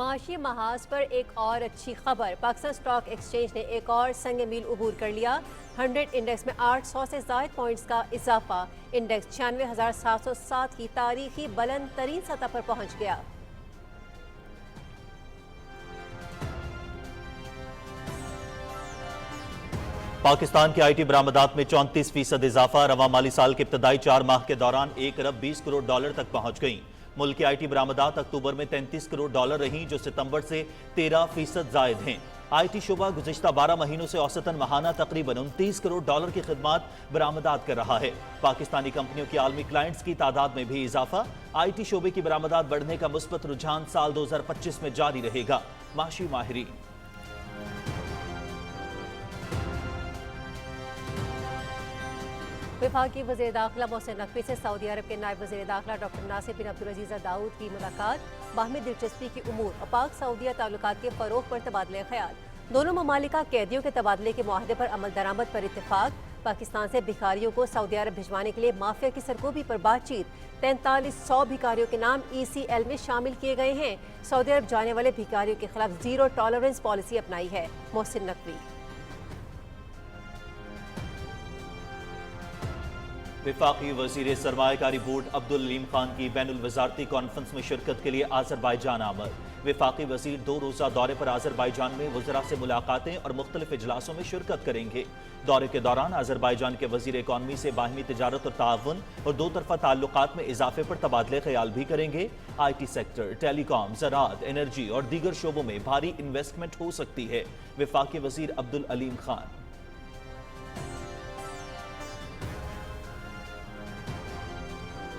معاشی محاذ پر ایک اور اچھی خبر، پاکستان سٹاک ایکسچینج نے ایک اور سنگ میل عبور کر لیا۔ 100 انڈیکس میں 800 سے زائد پوائنٹس کا اضافہ، انڈیکس 96,707 کی تاریخی بلند ترین سطح پر پہنچ گیا۔ پاکستان کے آئی ٹی برآمدات میں 34% اضافہ، رواں مالی سال کے ابتدائی 4 ماہ کے دوران 1 ارب 20 کروڑ ڈالر تک پہنچ گئیں۔ ملک کی آئی ٹی برآمدات اکتوبر میں 33 کروڑ ڈالر رہیں، جو ستمبر سے 13% زائد ہیں۔ آئی ٹی شعبہ گزشتہ 12 مہینوں سے اوسطاً ماہانہ تقریباً 29 کروڑ ڈالر کی خدمات برآمدات کر رہا ہے۔ پاکستانی کمپنیوں کی عالمی کلائنٹس کی تعداد میں بھی اضافہ، آئی ٹی شعبے کی برآمدات بڑھنے کا مثبت رجحان سال 2025 میں جاری رہے گا۔ معاشی ماہرین وفاقی وزیر داخلہ محسن نقوی سے سعودی عرب کے نائب وزیر داخلہ ڈاکٹر ناصر بن عبدالعزیز داؤد کی ملاقات، باہمی دلچسپی کی امور اور پاک سعودیہ تعلقات کے فروغ پر تبادلہ خیال۔ دونوں ممالک کا قیدیوں کے تبادلے کے معاہدے پر عمل درآمد پر اتفاق، پاکستان سے بھکاریوں کو سعودی عرب بھجوانے کے لیے مافیا کی سرگوبی پر بات چیت۔ 4300 بھکاریوں کے نام ECL میں شامل کیے گئے ہیں۔ سعودی عرب جانے والے بھکاریوں کے خلاف زیرو ٹالرنس پالیسی اپنائی ہے۔ محسن نقوی وفاقی وزیر سرمایہ کاری بورڈ عبدالعلیم خان کی بین الوزارتی کانفرنس میں شرکت کے لیے آذربائیجان آمد۔ وفاقی وزیر 2 روزہ دورے پر آذربائیجان میں وزراء سے ملاقاتیں اور مختلف اجلاسوں میں شرکت کریں گے۔ دورے کے دوران آذربائیجان کے وزیر اکانومی سے باہمی تجارت اور تعاون اور 2 طرفہ تعلقات میں اضافے پر تبادلہ خیال بھی کریں گے۔ آئی ٹی سیکٹر، ٹیلی کام، زراعت، انرجی اور دیگر شعبوں میں بھاری انویسٹمنٹ ہو سکتی ہے۔ وفاقی وزیر عبدالعلیم خان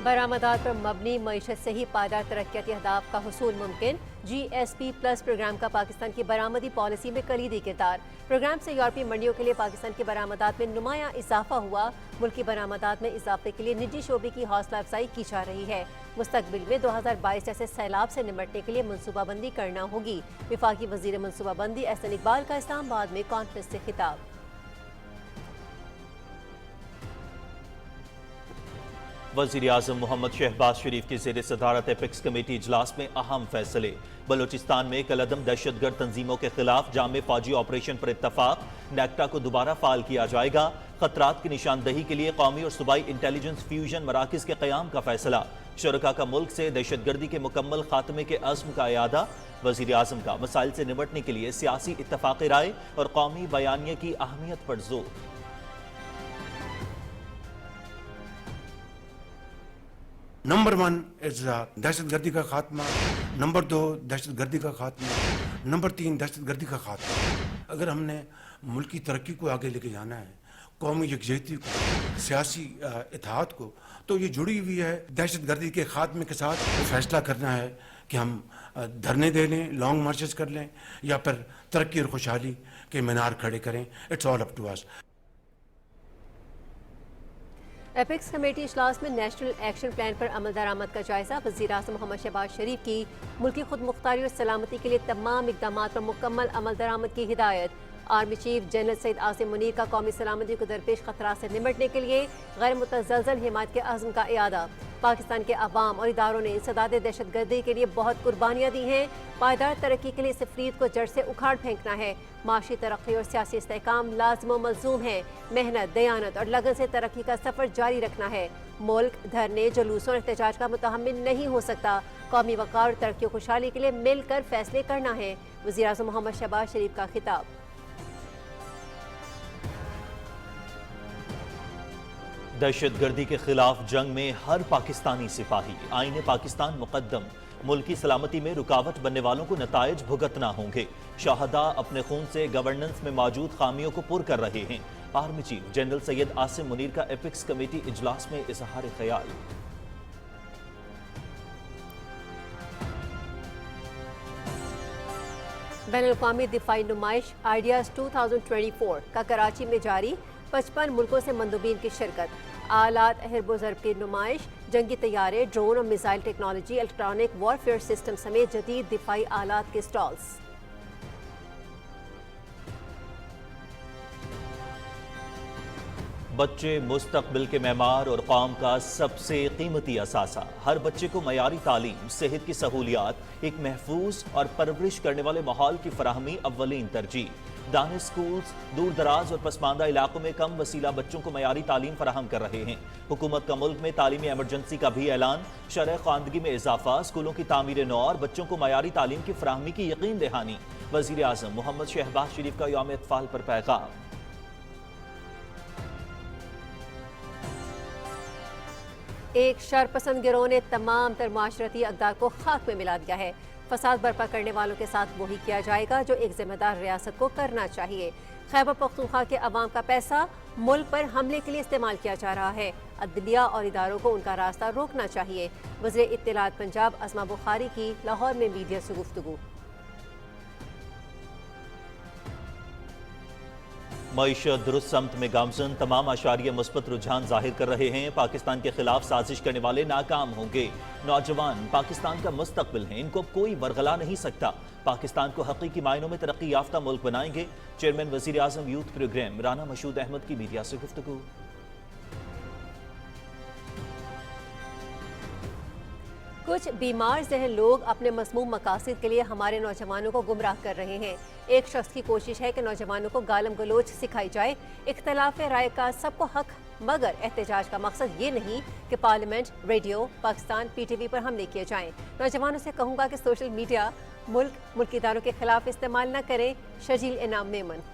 برآمدات پر مبنی معیشت سے ہی پائیدار ترقیاتی اہداف کا حصول ممکن، GSP پلس پروگرام کا پاکستان کی برآمدی پالیسی میں کلیدی کردار۔ پروگرام سے یورپی منڈیوں کے لیے پاکستان کی برآمدات میں نمایاں اضافہ ہوا۔ ملکی برآمدات میں اضافے کے لیے نجی شعبے کی حوصلہ افزائی کی جا رہی ہے۔ مستقبل میں 2022 جیسے سیلاب سے نمٹنے کے لیے منصوبہ بندی کرنا ہوگی۔ وفاقی وزیر منصوبہ بندی احسن اقبال کا اسلام آباد میں کانفرنس سے خطاب۔ وزیر اعظم محمد شہباز شریف کی زیر صدارت ایپیکس کمیٹی اجلاس میں اہم فیصلے۔ بلوچستان میں کالعدم دہشت گرد تنظیموں کے خلاف جامع فوجی آپریشن پر اتفاق، نیکٹا کو دوبارہ فعال کیا جائے گا۔ خطرات کی نشاندہی کے لیے قومی اور صوبائی انٹیلیجنس فیوژن مراکز کے قیام کا فیصلہ۔ شرکاء کا ملک سے دہشت گردی کے مکمل خاتمے کے عزم کا اعادہ۔ وزیر اعظم کا مسائل سے نمٹنے کے لیے سیاسی اتفاق رائے اور قومی بیانیے کی اہمیت پر زور۔ نمبر 1 دہشت گردی کا خاتمہ، نمبر 2 دہشت گردی کا خاتمہ، نمبر 3 دہشت گردی کا خاتمہ۔ اگر ہم نے ملکی ترقی کو آگے لے کے جانا ہے، قومی یکجہتی کو، سیاسی اتحاد کو، تو یہ جڑی ہوئی ہے دہشت گردی کے خاتمے کے ساتھ۔ فیصلہ کرنا ہے کہ ہم دھرنے دے لیں، لانگ مارچز کر لیں، یا پھر ترقی اور خوشحالی کے مینار کھڑے کریں۔ It's all up to us. Apex committee اجلاس میں نیشنل ایکشن پلان پر عمل درآمد کا جائزہ، وزیر اعظم محمد شہباز شریف کی ملکی خود مختاری اور سلامتی کے لیے تمام اقدامات پر مکمل عمل درآمد کی ہدایت۔ Army chief general Syed Asim Munir کا قومی سلامتی کو درپیش خطرات سے نمٹنے کے لیے غیر متزلزل حمایت کے عزم کا اعادہ۔ پاکستان کے عوام اور اداروں نے انسداد دہشت گردی کے لیے بہت قربانیاں دی ہیں، پائیدار ترقی کے لیے اس افریت کو جڑ سے اکھاڑ پھینکنا ہے۔ معاشی ترقی اور سیاسی استحکام لازم و ملزوم ہے۔ محنت، دیانت اور لگن سے ترقی کا سفر جاری رکھنا ہے۔ ملک دھرنے، جلوسوں اور احتجاج کا متحمل نہیں ہو سکتا۔ قومی وقار اور ترقی و خوشحالی کے لیے مل کر فیصلے کرنا ہے۔ وزیر اعظم محمد شہباز شریف کا خطاب۔ دہشت گردی کے خلاف جنگ میں ہر پاکستانی سپاہی، آئین پاکستان مقدم۔ ملکی سلامتی میں رکاوٹ بننے والوں کو نتائج بھگتنا ہوں گے۔ شہداء اپنے خون سے گورننس میں موجود خامیوں کو پر کر رہے ہیں۔ Army chief general Syed Asim Munir کا ایپیکس کمیٹی اجلاس میں اظہار خیال۔ بین الاقوامی دفاعی نمائش آئیڈیاز 2024 کا کراچی میں جاری، 55 ملکوں سے مندوبین کی شرکت۔ آلات حرب و ضرب کی نمائش، جنگی طیارے، ڈرون اور missile technology, electronic warfare system سمیت جدید دفاعی آلات کے سٹالز۔ बच्चे मुस्तकबिल के मेमार और कौम का सबसे कीमती असासा। हर बच्चे को मयारी तालीम, सेहत की सहूलियात, एक महफूज और परवरिश करने वाले माहौल की फराहमी अव्वलीन तरजीह। दानिश स्कूल्स दूर दराज और पसमानदा इलाकों में कम वसीला बच्चों को मयारी तालीम फराहम कर रहे हैं। हुकूमत का मुल्क में तालीमी एमरजेंसी का भी ऐलान। शरह ख्वानदगी में इजाफा, स्कूलों की तामीर नौ और बच्चों को मयारी तालीम की फराहमी की यकीन दहानी। वज़ीर आज़म मोहम्मद शहबाज शरीफ का यौम इत्फाल पर पैगाम। एक शरपसंद गिरोह ने तमाम तर माशरती अक़दार को खाक में मिला दिया है। फसाद बर्पा करने वालों के साथ वही किया जाएगा जो एक जिम्मेदार रियासत को करना चाहिए। खैबर पख्तूनख्वा के अवाम का पैसा मुल्क पर हमले के लिए इस्तेमाल किया जा रहा है। अदलिया और इदारों को उनका रास्ता रोकना चाहिए। वज़ीर इत्तलात पंजाब अज़मा बुखारी की लाहौर में मीडिया से गुफ्तगू। मईशत दुरुस्त समत में गामजन, तमाम आशारिया मुस्बत रुझान जाहिर कर रहे हैं। पाकिस्तान के खिलाफ साजिश करने वाले नाकाम होंगे। नौजवान पाकिस्तान का मुस्तकबिल हैं, इनको कोई वरगला नहीं सकता। पाकिस्तान को हकीकी मायनों में तरक्की याफ्ता मुल्क बनाएंगे। चेयरमैन वज़ीर आज़म यूथ प्रोग्राम राना मशहूद अहमद की मीडिया से गुफ्तगू। कुछ बीमार ज़हन लोग अपने मसमूम मकासद के लिए हमारे नौजवानों को गुमराह कर रहे हैं। एक शख्स की कोशिश है कि नौजवानों को गालम गलोच सिखाई जाए। इख्तलाफ राय का सबको हक, मगर एहतजाज का मकसद ये नहीं कि पार्लियामेंट, रेडियो, पाकिस्तान PTV पर हमले किए जाएं। नौजवानों से कहूँगा कि सोशल मीडिया मुल्की इदारों के खिलाफ इस्तेमाल न करें। शजील इनाम मेमन।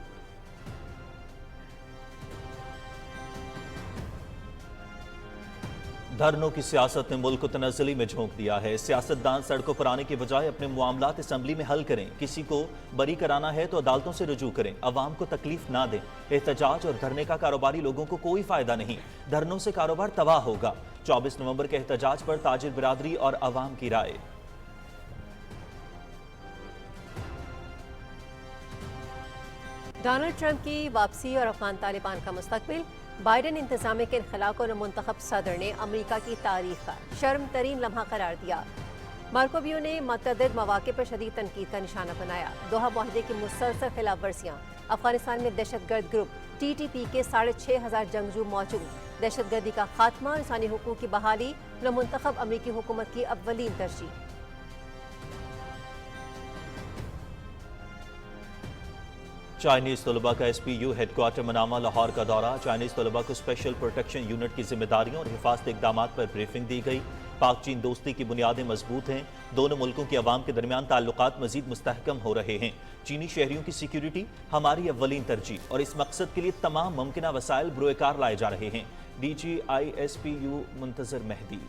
धरनों की सियासत ने मुल्क को तनज़्ज़ुली में झोंक दिया है। सियासतदान सड़कों पर आने के बजाय अपने मामलात असम्बली में हल करें। किसी को बरी कराना है तो अदालतों से रुजू करें। अवाम को तकलीफ ना दें। एहतजाज और धरने का कारोबारी लोगों को कोई फायदा नहीं। धरनों से कारोबार तबाह होगा। 24 नवंबर के एहतजाज पर ताजिर बिरादरी और अवाम की राय। डोनाल्ड ट्रंप की वापसी और अफगान तालिबान का मुस्तकबिल। बाइडेन इंतजामिया के इनखला को मुंतखब सदर ने अमरीका की तारीख का शर्म तरीन लम्हा करार दिया। मार्को रूबियो ने मतअद्दिद मौक़े पर शदीद तनकीद का निशाना बनाया। दोहा मुआहदे की मुसलसल खिलाफ वर्जियाँ। अफगानिस्तान में दहशतगर्द ग्रुप TTP के 6,500 जंगजू मौजूद। दहशतगर्दी का खात्मा, इंसानी हुकूक की बहाली मुंतखब अमरीकी हुकूमत की अव्वलीन तरजीह। चाइनीज तलबा का SPU हेडक्वार्टर मनामा लाहौर का दौरा। चाइनीज तलबा को स्पेशल प्रोटेक्शन यूनिट की जिम्मेदारियों और हिफाजती इकदाम पर ब्रीफिंग दी गई। पाक चीन दोस्ती की बुनियादें मजबूत हैं। दोनों मुल्कों के अवाम के दरमियान ताल्लुकात मजीद मुस्तहकम हो रहे हैं। चीनी शहरियों की सिक्योरिटी हमारी अव्वलीन तरजीह और इस मकसद के लिए तमाम मुमकिन वसाइल बरोकार लाए जा रहे हैं। DGI SPU Muntazir Mehdi.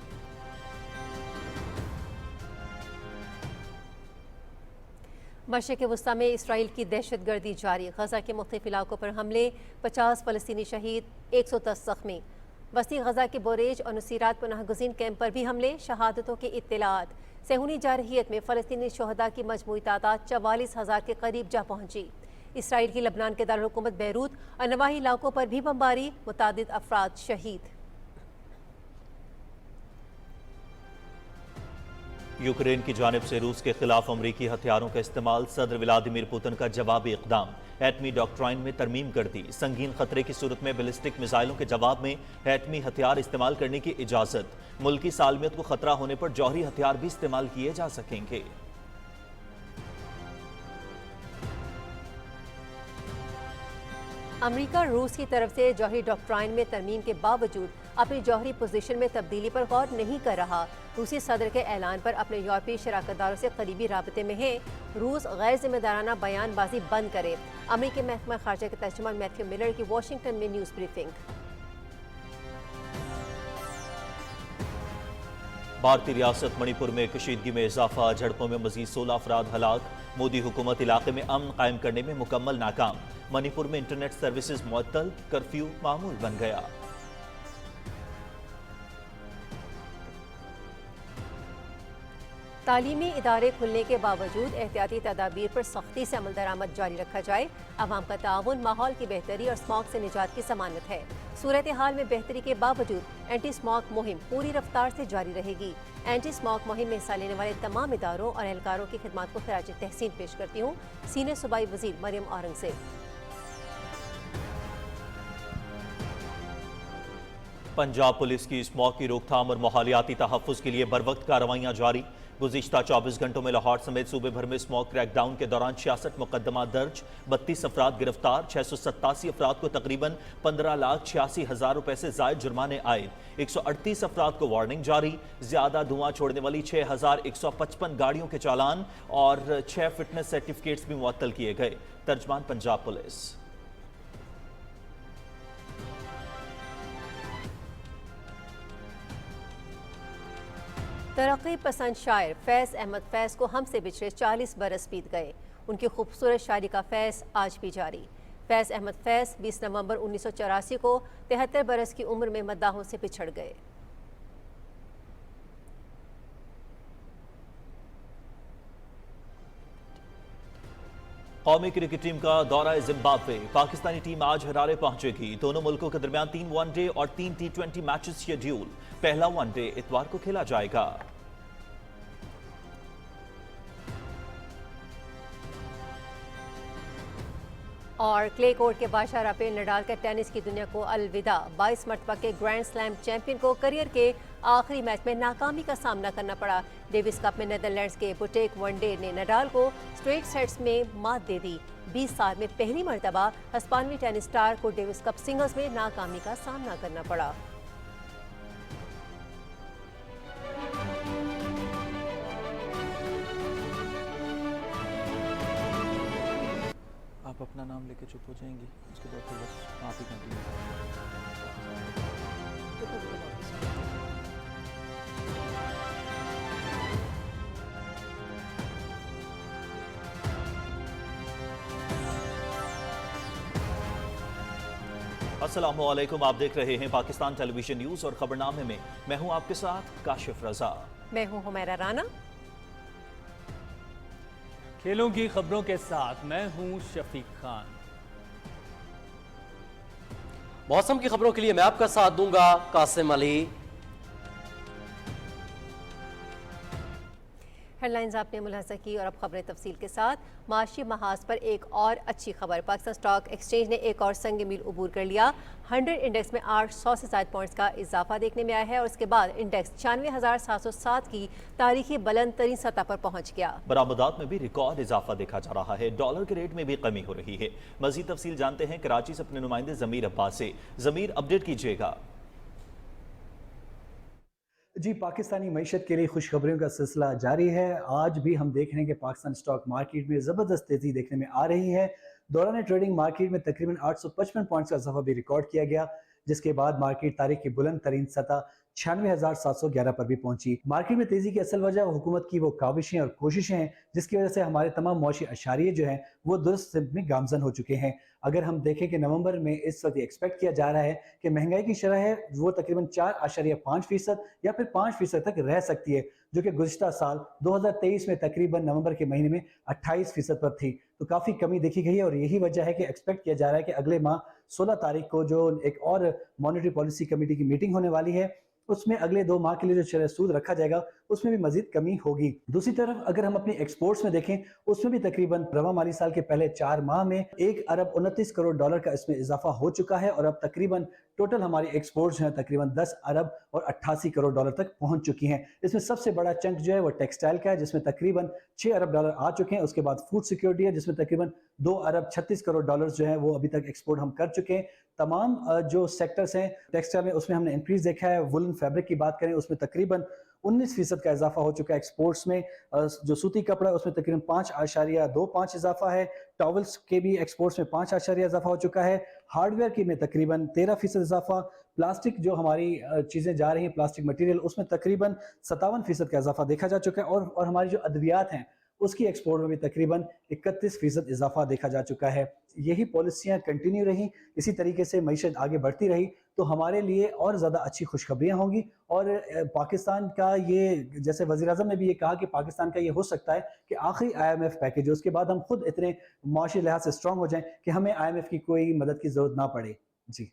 मशरिक़ वस्ता में इसराइल की दहशतगर्दी जारी। गजा के मुख्तलिफ इलाकों पर हमले, 50 फ़लस्तीनी शहीद, 110 ज़ख्मी। वस्ती गजा के बोरेज और नुसीरात पनाह गुज़ीन कैंप पर भी हमले, शहादतों की इत्तलात। सेहूनी जारहियत में फ़लस्तीनी शहदा की मजमूई तादाद 44,000 के करीब जा पहुँची। इसराइल की लबनान के दारुल-हुकूमत बैरूत और नवाही इलाकों पर भी बमबारी, मुतादिद अफराद शहीद। यूक्रेन की जानिब से रूस के खिलाफ अमरीकी हथियारों का इस्तेमाल। सदर व्लादिमीर पुतिन का जवाबी इक़दाम। एटमी डॉक्ट्राइन में तरमीम कर दी। संगीन खतरे की सूरत में बैलिस्टिक मिसाइलों के जवाब में एटमी हथियार इस्तेमाल करने की इजाज़त। मुल्की सालमियत को खतरा होने पर जौहरी हथियार भी इस्तेमाल किए जा सकेंगे। अमेरिका रूस की तरफ से जौहरी डॉक्ट्राइन में तरमीम के बावजूद अपनी जौहरी पोजीशन में तब्दीली पर गौर नहीं कर रहा। रूसी सदर के ऐलान पर अपने यूरोपीय शराकतदारों से करीबी राबते में है। रूस गैर जिम्मेदाराना बयानबाजी बंद करे। अमेरिकी महकमा खारजा के तर्जुमान मैथ्यू मिलर की वाशिंगटन में न्यूज़ ब्रीफिंग। भारतीय रियासत मणिपुर में कशीदगी में इजाफा। झड़पों में मजीद 16 अफराद हलाक। मोदी हुकूमत इलाके में अमन कायम करने में मुकम्मल नाकाम। मणिपुर में इंटरनेट सर्विसेज मुअत्तल, कर्फ्यू मामूल बन गया। तालीमी इदारे खुलने के बावजूद एहतियाती तदाबीर पर सख्ती से अमल दरामद जारी रखा जाए। अवाम का ताउन माहौल की बेहतरी और स्मॉग से निजात की जमानत है। सूरत हाल में बेहतरी के बावजूद एंटी स्मॉग मुहिम पूरी रफ्तार से जारी रहेगी। एंटी स्मॉग मुहिम में हिस्सा लेने वाले तमाम इदारों और एहलकारों की खिदमत को खराज तहसीन पेश करती हूँ। सीनियर सूबाई वजीर मरियम औरंगजेब। पंजाब पुलिस की स्मॉग की रोकथाम और माहौलियाती तहफ़्फ़ुज़ के लिए बरवक्त कार्रवाइयाँ जारी। गुज़िश्ता 24 घंटों में लाहौर समेत सूबे भर में स्मॉग क्रैकडाउन के दौरान 66 मुकदमा दर्ज, 32 अफराद गिरफ्तार, 687 अफराद को तकरीबन 15,86,000 रुपए से ज़ायद जुर्माने आए, 138 अफराद को वार्निंग जारी, ज़्यादा धुआं छोड़ने वाली 6,155 गाड़ियों के चालान और 6 फिटनेस सर्टिफिकेट्स भी मुअत्तल किए गए। तर्जमान पंजाब पुलिस। तरक्की पसंद शायर फैज़ अहमद फैज़ को हमसे बिछड़े 40 बरस बीत गए। उनकी खूबसूरत शायरी का फैज़ आज भी जारी। फैज़ अहमद फैज़ 20 नवंबर 1984 को 73 बरस की उम्र में मद्दाहों से बिछड़ गए। कौमी क्रिकेट टीम का दौरा जिम्बाब्वे। पाकिस्तानी टीम आज हरारे पहुंचेगी। दोनों मुल्कों के दरमियान 3 वनडे और 3 T20 मैचेस शेड्यूल। पहला वनडे इतवार को खेला जाएगा। और क्ले कोर्ट के बादशाह राफेल नडाल का टेनिस की दुनिया को अलविदा। 22 मरतबा के ग्रैंड स्लैम चैंपियन को करियर के आखिरी मैच में नाकामी का सामना करना पड़ा। डेविस कप में नेदरलैंड्स के बुटेक वनडे ने नडाल को स्ट्रेट सेट्स में मात दे दी। 20 साल में पहली मरतबा हिस्पानवी टेनिस स्टार को डेविस कप सिंगल्स में नाकामी का सामना करना पड़ा। आप अपना नाम लेके चुप हो जाएंगी, उसके बाद फिर बस आप ही कंटिन्यू। अस्सलामुअलैकुम, आप देख रहे हैं पाकिस्तान टेलीविजन न्यूज और खबरनामे में मैं हूं आपके साथ काशिफ रजा। मैं हूं हुमैरा राना। खेलों की खबरों के साथ मैं हूं शफीक खान। मौसम की खबरों के लिए मैं आपका साथ दूंगा कासिम अली। हेडलाइंस आपने मुलाहजा की और अब खबरें तफसील के साथ। माशी महाज पर एक और अच्छी खबर। पाकिस्तान स्टॉक एक्सचेंज ने एक और संग मील उबूर कर लिया। 100 इंडेक्स में 800 से ज़ायद पॉइंट्स का इजाफा देखने में आया है और उसके बाद इंडेक्स 96,707 की तारीखी बुलंद तरीन सतह पर पहुंच गया। बरामदात में भी रिकॉर्ड इजाफा देखा जा रहा है। डॉलर के रेट में भी कमी हो रही है। मजीद तफसील जानते हैं कराची से अपने नुमाइंदे जमीर अब्बास से। जमीर, अपडेट कीजिएगा। जी, पाकिस्तानी मईशत के लिए खुशखबरियों का सिलसिला जारी है। आज भी हम देख रहे हैं कि पाकिस्तान स्टॉक मार्केट में ज़बरदस्त तेज़ी देखने में आ रही है। दौरान ट्रेडिंग मार्केट में तकरीबन 855 पॉइंट्स का इजाफा भी रिकॉर्ड किया गया, जिसके बाद मार्केट तारीख की बुलंद तरीन सतह 96,711 पर भी पहुंची। मार्केट में तेजी की असल वजह हुकूमत की वो काविशें और कोशिशें हैं जिसकी वजह से हमारे तमाम मौशी अशारिये जो हैं वो दुरुस्त सिमत में गामजन हो चुके हैं। अगर हम देखें कि नवंबर में इस वक्त एक्सपेक्ट किया जा रहा है कि महंगाई की शरह है वो तकरीबन 4.5% या फिर 5% तक रह सकती है, जो कि गुज़िश्ता साल 2023 में तकरीबन नवंबर के महीने में 28% पर थी। तो काफ़ी कमी देखी गई है और यही वजह है कि एक्सपेक्ट किया जा रहा है कि अगले माह 16 तारीख को जो एक और मॉनेटरी पॉलिसी कमेटी की मीटिंग होने वाली है उसमें अगले 2 माह के लिए जो शरह सूद रखा जाएगा उसमें भी मजीद कमी होगी। दूसरी तरफ अगर हम अपनी एक्सपोर्ट्स में देखें उसमें भी तकरीबन रवा माली साल के पहले 4 माह में 1 अरब 29 करोड़ डॉलर का इसमें इजाफा हो चुका है और अब तकरीबन टोटल हमारी एक्सपोर्ट्स हैं तकरीबन 10 अरब और 88 करोड़ डॉलर तक पहुंच चुकी हैं। इसमें सबसे बड़ा चंक जो है वो टेक्सटाइल का है जिसमें तकरीबन 6 अरब डॉलर आ चुके हैं। उसके बाद फूड सिक्योरिटी है जिसमें तकरीबन 2 अरब 36 करोड़ डॉलर जो है वो अभी तक एक्सपोर्ट हम कर चुके हैं। तमाम जो सेक्टर्स हैं टेक्सटाइल में उसमें हमने इंक्रीज देखा है। वुलन फैब्रिक की बात करें उसमें तकरीबन 19% का इजाफा हो चुका है। एक्सपोर्ट्स में जो सूती कपड़ा है उसमें तकरीबन 5.25 इजाफा है। टॉवल्स के भी एक्सपोर्ट्स में 5 इजाफा हो चुका है। हार्डवेयर की में तकरीबन 13% इजाफा। प्लास्टिक जो हमारी चीज़ें जा रही हैं प्लास्टिक मटेरियल उसमें तकरीबन 57% का इजाफा देखा जा चुका है और हमारी जो अद्वियात हैं उसकी एक्सपोर्ट में भी तकरीबन 31% इजाफा देखा जा चुका है। यही पॉलिसियां कंटिन्यू रही, इसी तरीके से मईशत आगे बढ़ती रही तो हमारे लिए और ज़्यादा अच्छी खुशखबरियां होंगी। और पाकिस्तान का ये जैसे वज़ीर-ए-आज़म ने भी ये कहा कि पाकिस्तान का ये हो सकता है कि आखिरी IMF पैकेज है उसके बाद हम खुद इतने माशी लिहाज से स्ट्रांग हो जाएं कि हमें IMF की कोई मदद की ज़रूरत ना पड़े। जी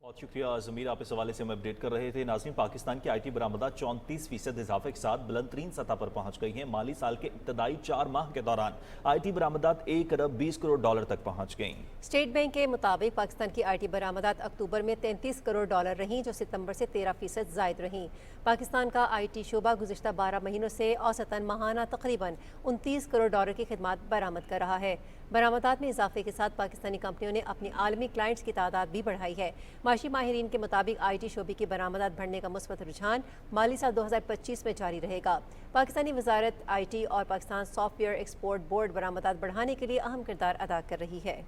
बहुत शुक्रिया ज़मीर, आप इस हवाले से हम अपडेट कर रहे थे। नाज़रीन, पाकिस्तान की आईटी बरामदात 34% इजाफे के साथ बुलंद तरीन सतह पर पहुंच गई हैं। माली साल के इब्तदाई 4 माह के दौरान आईटी बरामदात 1 अरब 20 करोड़ डॉलर तक पहुंच गईं। स्टेट बैंक के मुताबिक पाकिस्तान की आईटी बरामदात अक्टूबर में 33 करोड़ डॉलर रहीं, जो सितंबर से 13% जायद रहीं। पाकिस्तान का आईटी शोबा गुज़िश्ता 12 महीनों से औसतन माहाना तकरीबन 29 करोड़ डॉलर की खिदमत बरामद कर रहा है। बरामदात में इजाफे के साथ पाकिस्तानी कंपनियों ने अपनी आलमी क्लाइंट्स की तादाद भी बढ़ाई है। माशी माहिरीन के मुताबिक आईटी शोबे की बरामदात बढ़ने का मुस्बत रुझान माली साल 2025 में जारी रहेगा। पाकिस्तानी वजारत आईटी और पाकिस्तान सॉफ्टवेयर एक्सपोर्ट बोर्ड बरामदात बढ़ाने के लिए अहम किरदार अदा कर रही है।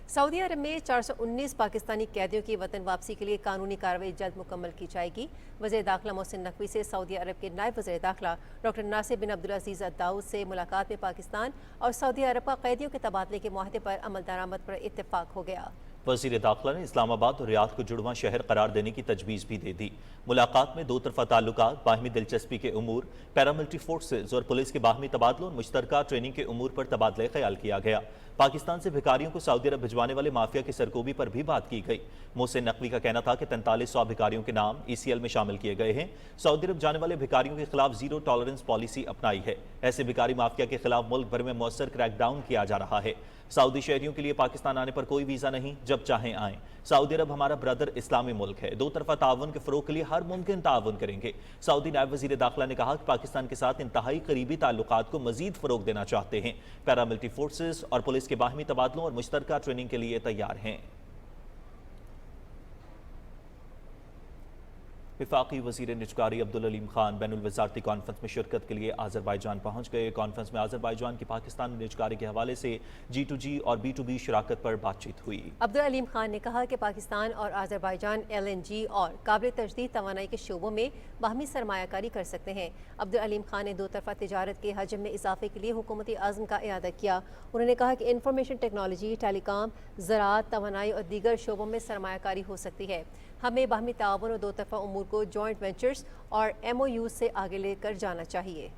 सऊदी अरब में 419 पाकिस्तानी कैदियों की वतन वापसी के लिए कानूनी कार्रवाई जल्द मुकम्मल की जाएगी। वज़ीर दाखिला मोहसिन नकवी से सऊदी अरब के नायब वज़ीर दाखिला डॉक्टर नासिर बिन अब्दुल अजीज़ अल दाऊद से मुलाकात में पाकिस्तान और सऊदी अरब का कैदियों के तबादले के मुआहदे पर अमल दरामद पर इत्तेफाक हो गया। वज़ीर दाखिला ने इस्लामाबाद और रियाद को जुड़वां शहर करार देने की तजवीज़ भी दे दी। मुलाकात में दो तरफा ताल्लुकात, बाहमी दिलचस्पी के उमूर, पैरामिलिट्री फोर्सेज और पुलिस के बाहमी तबादलों और मुश्तरका ट्रेनिंग के उमूर पर तबादला ख्याल किया गया। पाकिस्तान से भिखारियों को सऊदी अरब भिजवाने वाले माफिया की सरकोबी पर भी बात की गई। मोहसिन नकवी का कहना था कि 4300 भिखारियों के नाम ECL में शामिल किए गए हैं। सऊदी अरब जाने वाले भिखारियों के खिलाफ जीरो टॉलरेंस पॉलिसी अपनाई है। ऐसे भिखारी माफिया के खिलाफ मुल्क भर में मौसर क्रैकडाउन किया जा रहा है। सऊदी शहरियों के लिए पाकिस्तान आने पर कोई वीज़ा नहीं, जब चाहें आएँ। सऊदी अरब हमारा ब्रदर इस्लामी मुल्क है। दो तरफा ताउन के फ़रोग़ के लिए हर मुमकिन ताउन करेंगे। सऊदी नायब वज़ीर दाखिला ने कहा कि पाकिस्तान के साथ इंतहाई करीबी ताल्लुकात को मज़ीद फ़रोग़ देना चाहते हैं। पैरामिलिट्री फोर्सेस और पुलिस के बाहमी तबादलों और मुश्तरका ट्रेनिंग के लिए तैयार हैं। वफाकी वज़ीर निजकारी अब्दुल अलीम खान बैनुल वज़ारती कॉन्फ्रेंस में शिरकत के लिए आज़रबाईजान पहुँच गए। कॉन्फ्रेंस में आज़रबाईजान की पाकिस्तान निजकारी के हवाले से G2G और B2B शराकत पर बातचीत हुई। अब्दुल अलीम खान ने कहा कि पाकिस्तान और आज़रबाईजान LNG और काबिल तजदीद तवानाई के शोबों में बाहमी सरमायाकारी कर सकते हैं। अब्दुल अलीम खान ने दो तरफा तिजारत के हजम में इजाफे के लिए हुकूमती अज़्म का इआदा किया। उन्होंने कहा कि इंफॉर्मेशन टेक्नोलॉजी, टेलीकॉम, ज़राअत, तवानाई और दीगर शोबों में सरमायाकारी हो सकती है। हमें बाहमी ताउन और दो तरफा उमूर को जॉइंट वेंचर्स और MOU से आगे लेकर जाना चाहिए।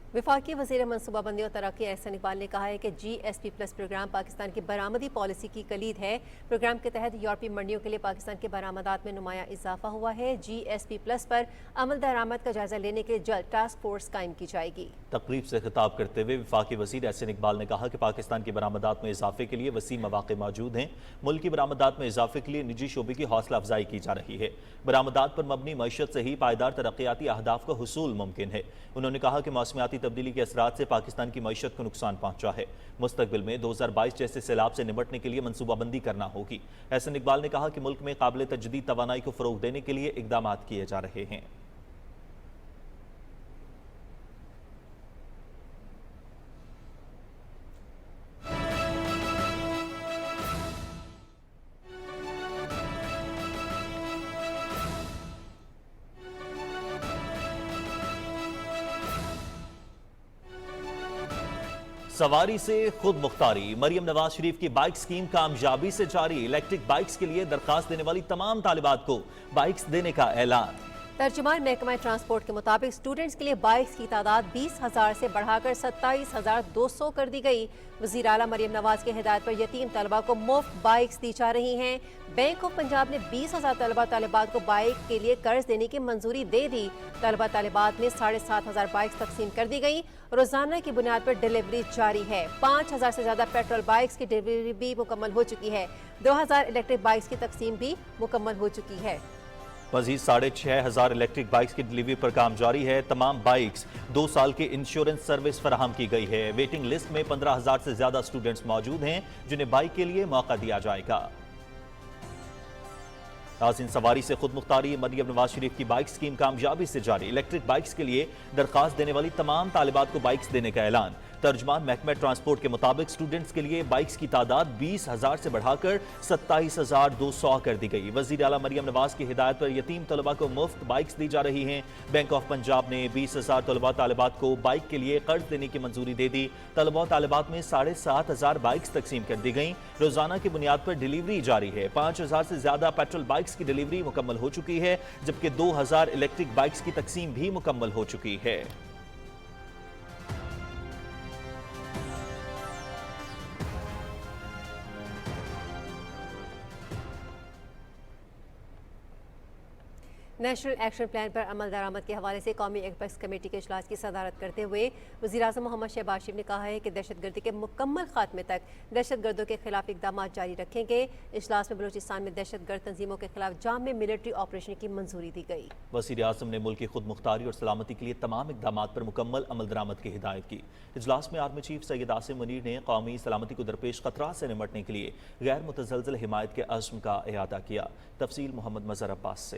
वफाकी वज़ीर मनसूबाबंदी और तरक्की एहसन इकबाल ने कहा है कि GSP+ प्रोग्राम पाकिस्तान की बरामदी पॉलिसी की कलीद है। प्रोग्राम के तहत यूरोपीय मंडियों के लिए पाकिस्तान की बरामदात में नुमाया इजाफा हुआ है। GSP+ पर अमल दरामद का जायजा लेने के लिए जल्द टास्क फोर्स कायम की जाएगी। तकरीब से खिताब करते हुए वफाकी वज़ीर एहसन इकबाल ने कहा कि पाकिस्तान की बरामदात में इजाफे के लिए वसी मौक़े मौजूद हैं। मुल्क की बरामदात में इजाफे के लिए निजी शोबे की हौसला अफजाई की जा रही है। बरामदात पर मबनी मईशत से ही पायदार तरक्याती अहदाफ का हुसूल मुमकिन है। उन्होंने कहा कि मौसमियाती तब्दीली के असरात से पाकिस्तान की मईशत को नुकसान पहुंचा है। मुस्तकबिल में 2022 जैसे सैलाब से निपटने के लिए मनसूबाबंदी करना होगी। एहसन इकबाल ने कहा कि मुल्क में काबिल तजदीद तवानाई को फ़रोग़ देने के लिए इक़दाम किए जा रहे हैं। सवारी से खुद मुख्तारी, मरियम नवाज शरीफ की बाइक स्कीम कामयाबी से जारी। इलेक्ट्रिक बाइक्स के लिए दरखास्त देने वाली तमाम तालिबात को बाइक्स देने का ऐलान। तर्जुमान महकमा ट्रांसपोर्ट के मुताबिक स्टूडेंट्स के लिए बाइक्स की तादाद 20,000 से बढ़ाकर 27,200 कर दी गई। वज़ीर आला मरियम नवाज की हिदायत पर यतीम तलबा को मुफ्त बाइक्स दी जा रही हैं। बैंक ऑफ पंजाब ने 20,000 तलबा तालिबात को बाइक के लिए कर्ज देने की मंजूरी दे दी। तलबा तालिबात में 7,500 बाइक्स तकसीम कर दी गई। रोजाना की बुनियाद पर डिलीवरी जारी है। 5,000 से ज्यादा पेट्रोल बाइक्स की डिलीवरी भी मुकम्मल हो चुकी है। 2,000 इलेक्ट्रिक बाइक्स की तकसीम भी मुकम्मल हो चुकी है। मजीद 6,500 इलेक्ट्रिक बाइक्स की डिलीवरी पर काम जारी है। तमाम बाइक्स 2 साल की इंश्योरेंस सर्विस फराहम की गई है। वेटिंग लिस्ट में 15,000 से ज्यादा स्टूडेंट्स मौजूद हैं जिन्हें बाइक के लिए मौका दिया जाएगा। नाज़रीन, सवारी से खुद मुख्तारी, मरियम नवाज शरीफ की बाइक स्कीम कामयाबी से जारी। इलेक्ट्रिक बाइक्स के लिए दरखास्त देने वाली तमाम तालिबात को बाइक्स देने का ऐलान। तर्जुमान महकमा ट्रांसपोर्ट के मुताबिक स्टूडेंट्स के लिए बाइक्स की तादाद 20,000 से बढ़ाकर 27,200 कर दी गई। वज़ीर आला मरियम नवाज की हिदायत पर यतीम तलबा को मुफ्त बाइक्स दी जा रही हैं। बैंक ऑफ पंजाब ने 20,000 तलबा तालिबात को बाइक के लिए कर्ज देने की मंजूरी दे दी। तलबा तालिबात में 7,500 बाइक्स तकसीम कर दी गई। रोजाना की बुनियाद पर डिलीवरी जारी है। 5,000 से ज्यादा पेट्रोल बाइक्स की डिलीवरी मुकम्मल हो चुकी है, जबकि 2,000 इलेक्ट्रिक बाइक्स की तकसीम भी मुकम्मल हो चुकी है। نیشنل ایکشن پلان پر عمل درآمد کے حوالے سے قومی ایپیکس کمیٹی کے اجلاس کی صدارت کرتے ہوئے وزیراعظم محمد شہباز شریف نے کہا ہے کہ دہشت گردی کے مکمل خاتمے تک دہشت گردوں کے خلاف اقدامات جاری رکھیں گے۔ اجلاس میں بلوچستان میں دہشت گرد تنظیموں کے خلاف جامع ملٹری آپریشن کی منظوری دی گئی۔ وزیر اعظم نے ملک کی خود مختاری اور سلامتی کے لیے تمام اقدامات پر مکمل عمل درآمد کی ہدایت کی۔ اجلاس میں آرمی چیف سید عاصم منیر نے قومی سلامتی کو درپیش خطرات سے نمٹنے کے لیے غیر متزلزل حمایت کے عزم کا اعادہ کیا۔ تفصیل محمد مظہر عباس سے۔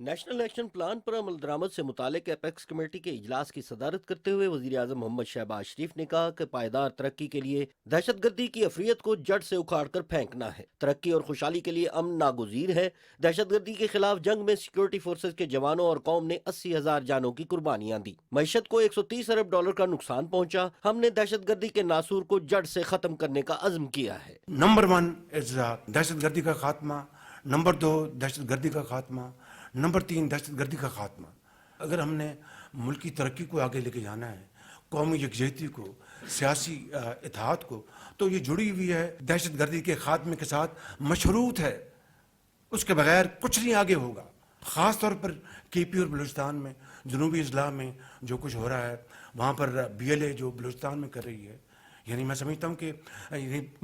نیشنل ایکشن پلان پر عمل درآمد سے متعلق ایپیکس کمیٹی کے اجلاس کی صدارت کرتے ہوئے وزیر اعظم محمد شہباز شریف نے کہا کہ پائیدار ترقی کے لیے دہشت گردی کی افریت کو جڑ سے اکھاڑ کر پھینکنا ہے۔ ترقی اور خوشحالی کے لیے امن ناگزیر ہے۔ دہشت گردی کے خلاف جنگ میں سیکورٹی فورسز کے جوانوں اور قوم نے 80,000 جانوں کی قربانیاں دی۔ معیشت کو 130 ارب ڈالر کا نقصان پہنچا۔ ہم نے دہشت گردی کے ناسور کو جڑ سے ختم کرنے کا عزم کیا ہے۔ نمبر 1 از دہشت گردی کا خاتمہ، نمبر 2 دہشت گردی کا خاتمہ، نمبر 3 دہشت گردی کا خاتمہ۔ اگر ہم نے ملک کی ترقی کو آگے لے کے جانا ہے، قومی یکجہتی کو، سیاسی اتحاد کو، تو یہ جڑی ہوئی ہے دہشت گردی کے خاتمے کے ساتھ، مشروط ہے۔ اس کے بغیر کچھ نہیں آگے ہوگا۔ خاص طور پر کے پی اور بلوچستان میں، جنوبی اضلاع میں جو کچھ ہو رہا ہے، وہاں پر BLA جو بلوچستان میں کر رہی ہے، یعنی میں سمجھتا ہوں کہ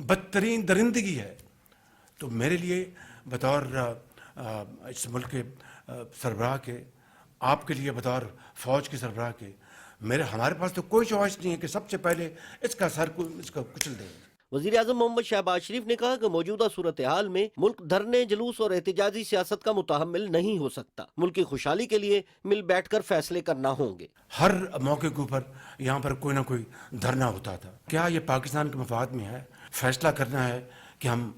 بدترین درندگی ہے۔ تو میرے لیے بطور اس ملک کے سربراہ کے، آپ کے لیے بطور فوج کے سربراہ کے، ہمارے پاس تو کوئی چوائس نہیں ہے کہ سب سے پہلے اس کا کچل دیں۔ وزیر اعظم محمد شہباز شریف نے کہا کہ موجودہ صورتحال میں ملک دھرنے، جلوس اور احتجاجی سیاست کا متحمل نہیں ہو سکتا۔ ملک کی خوشحالی کے لیے مل بیٹھ کر فیصلے کرنا ہوں گے۔ ہر موقع کے اوپر یہاں پر کوئی نہ کوئی دھرنا ہوتا تھا۔ کیا یہ پاکستان کے مفاد میں ہے؟ فیصلہ کرنا ہے کہ ہم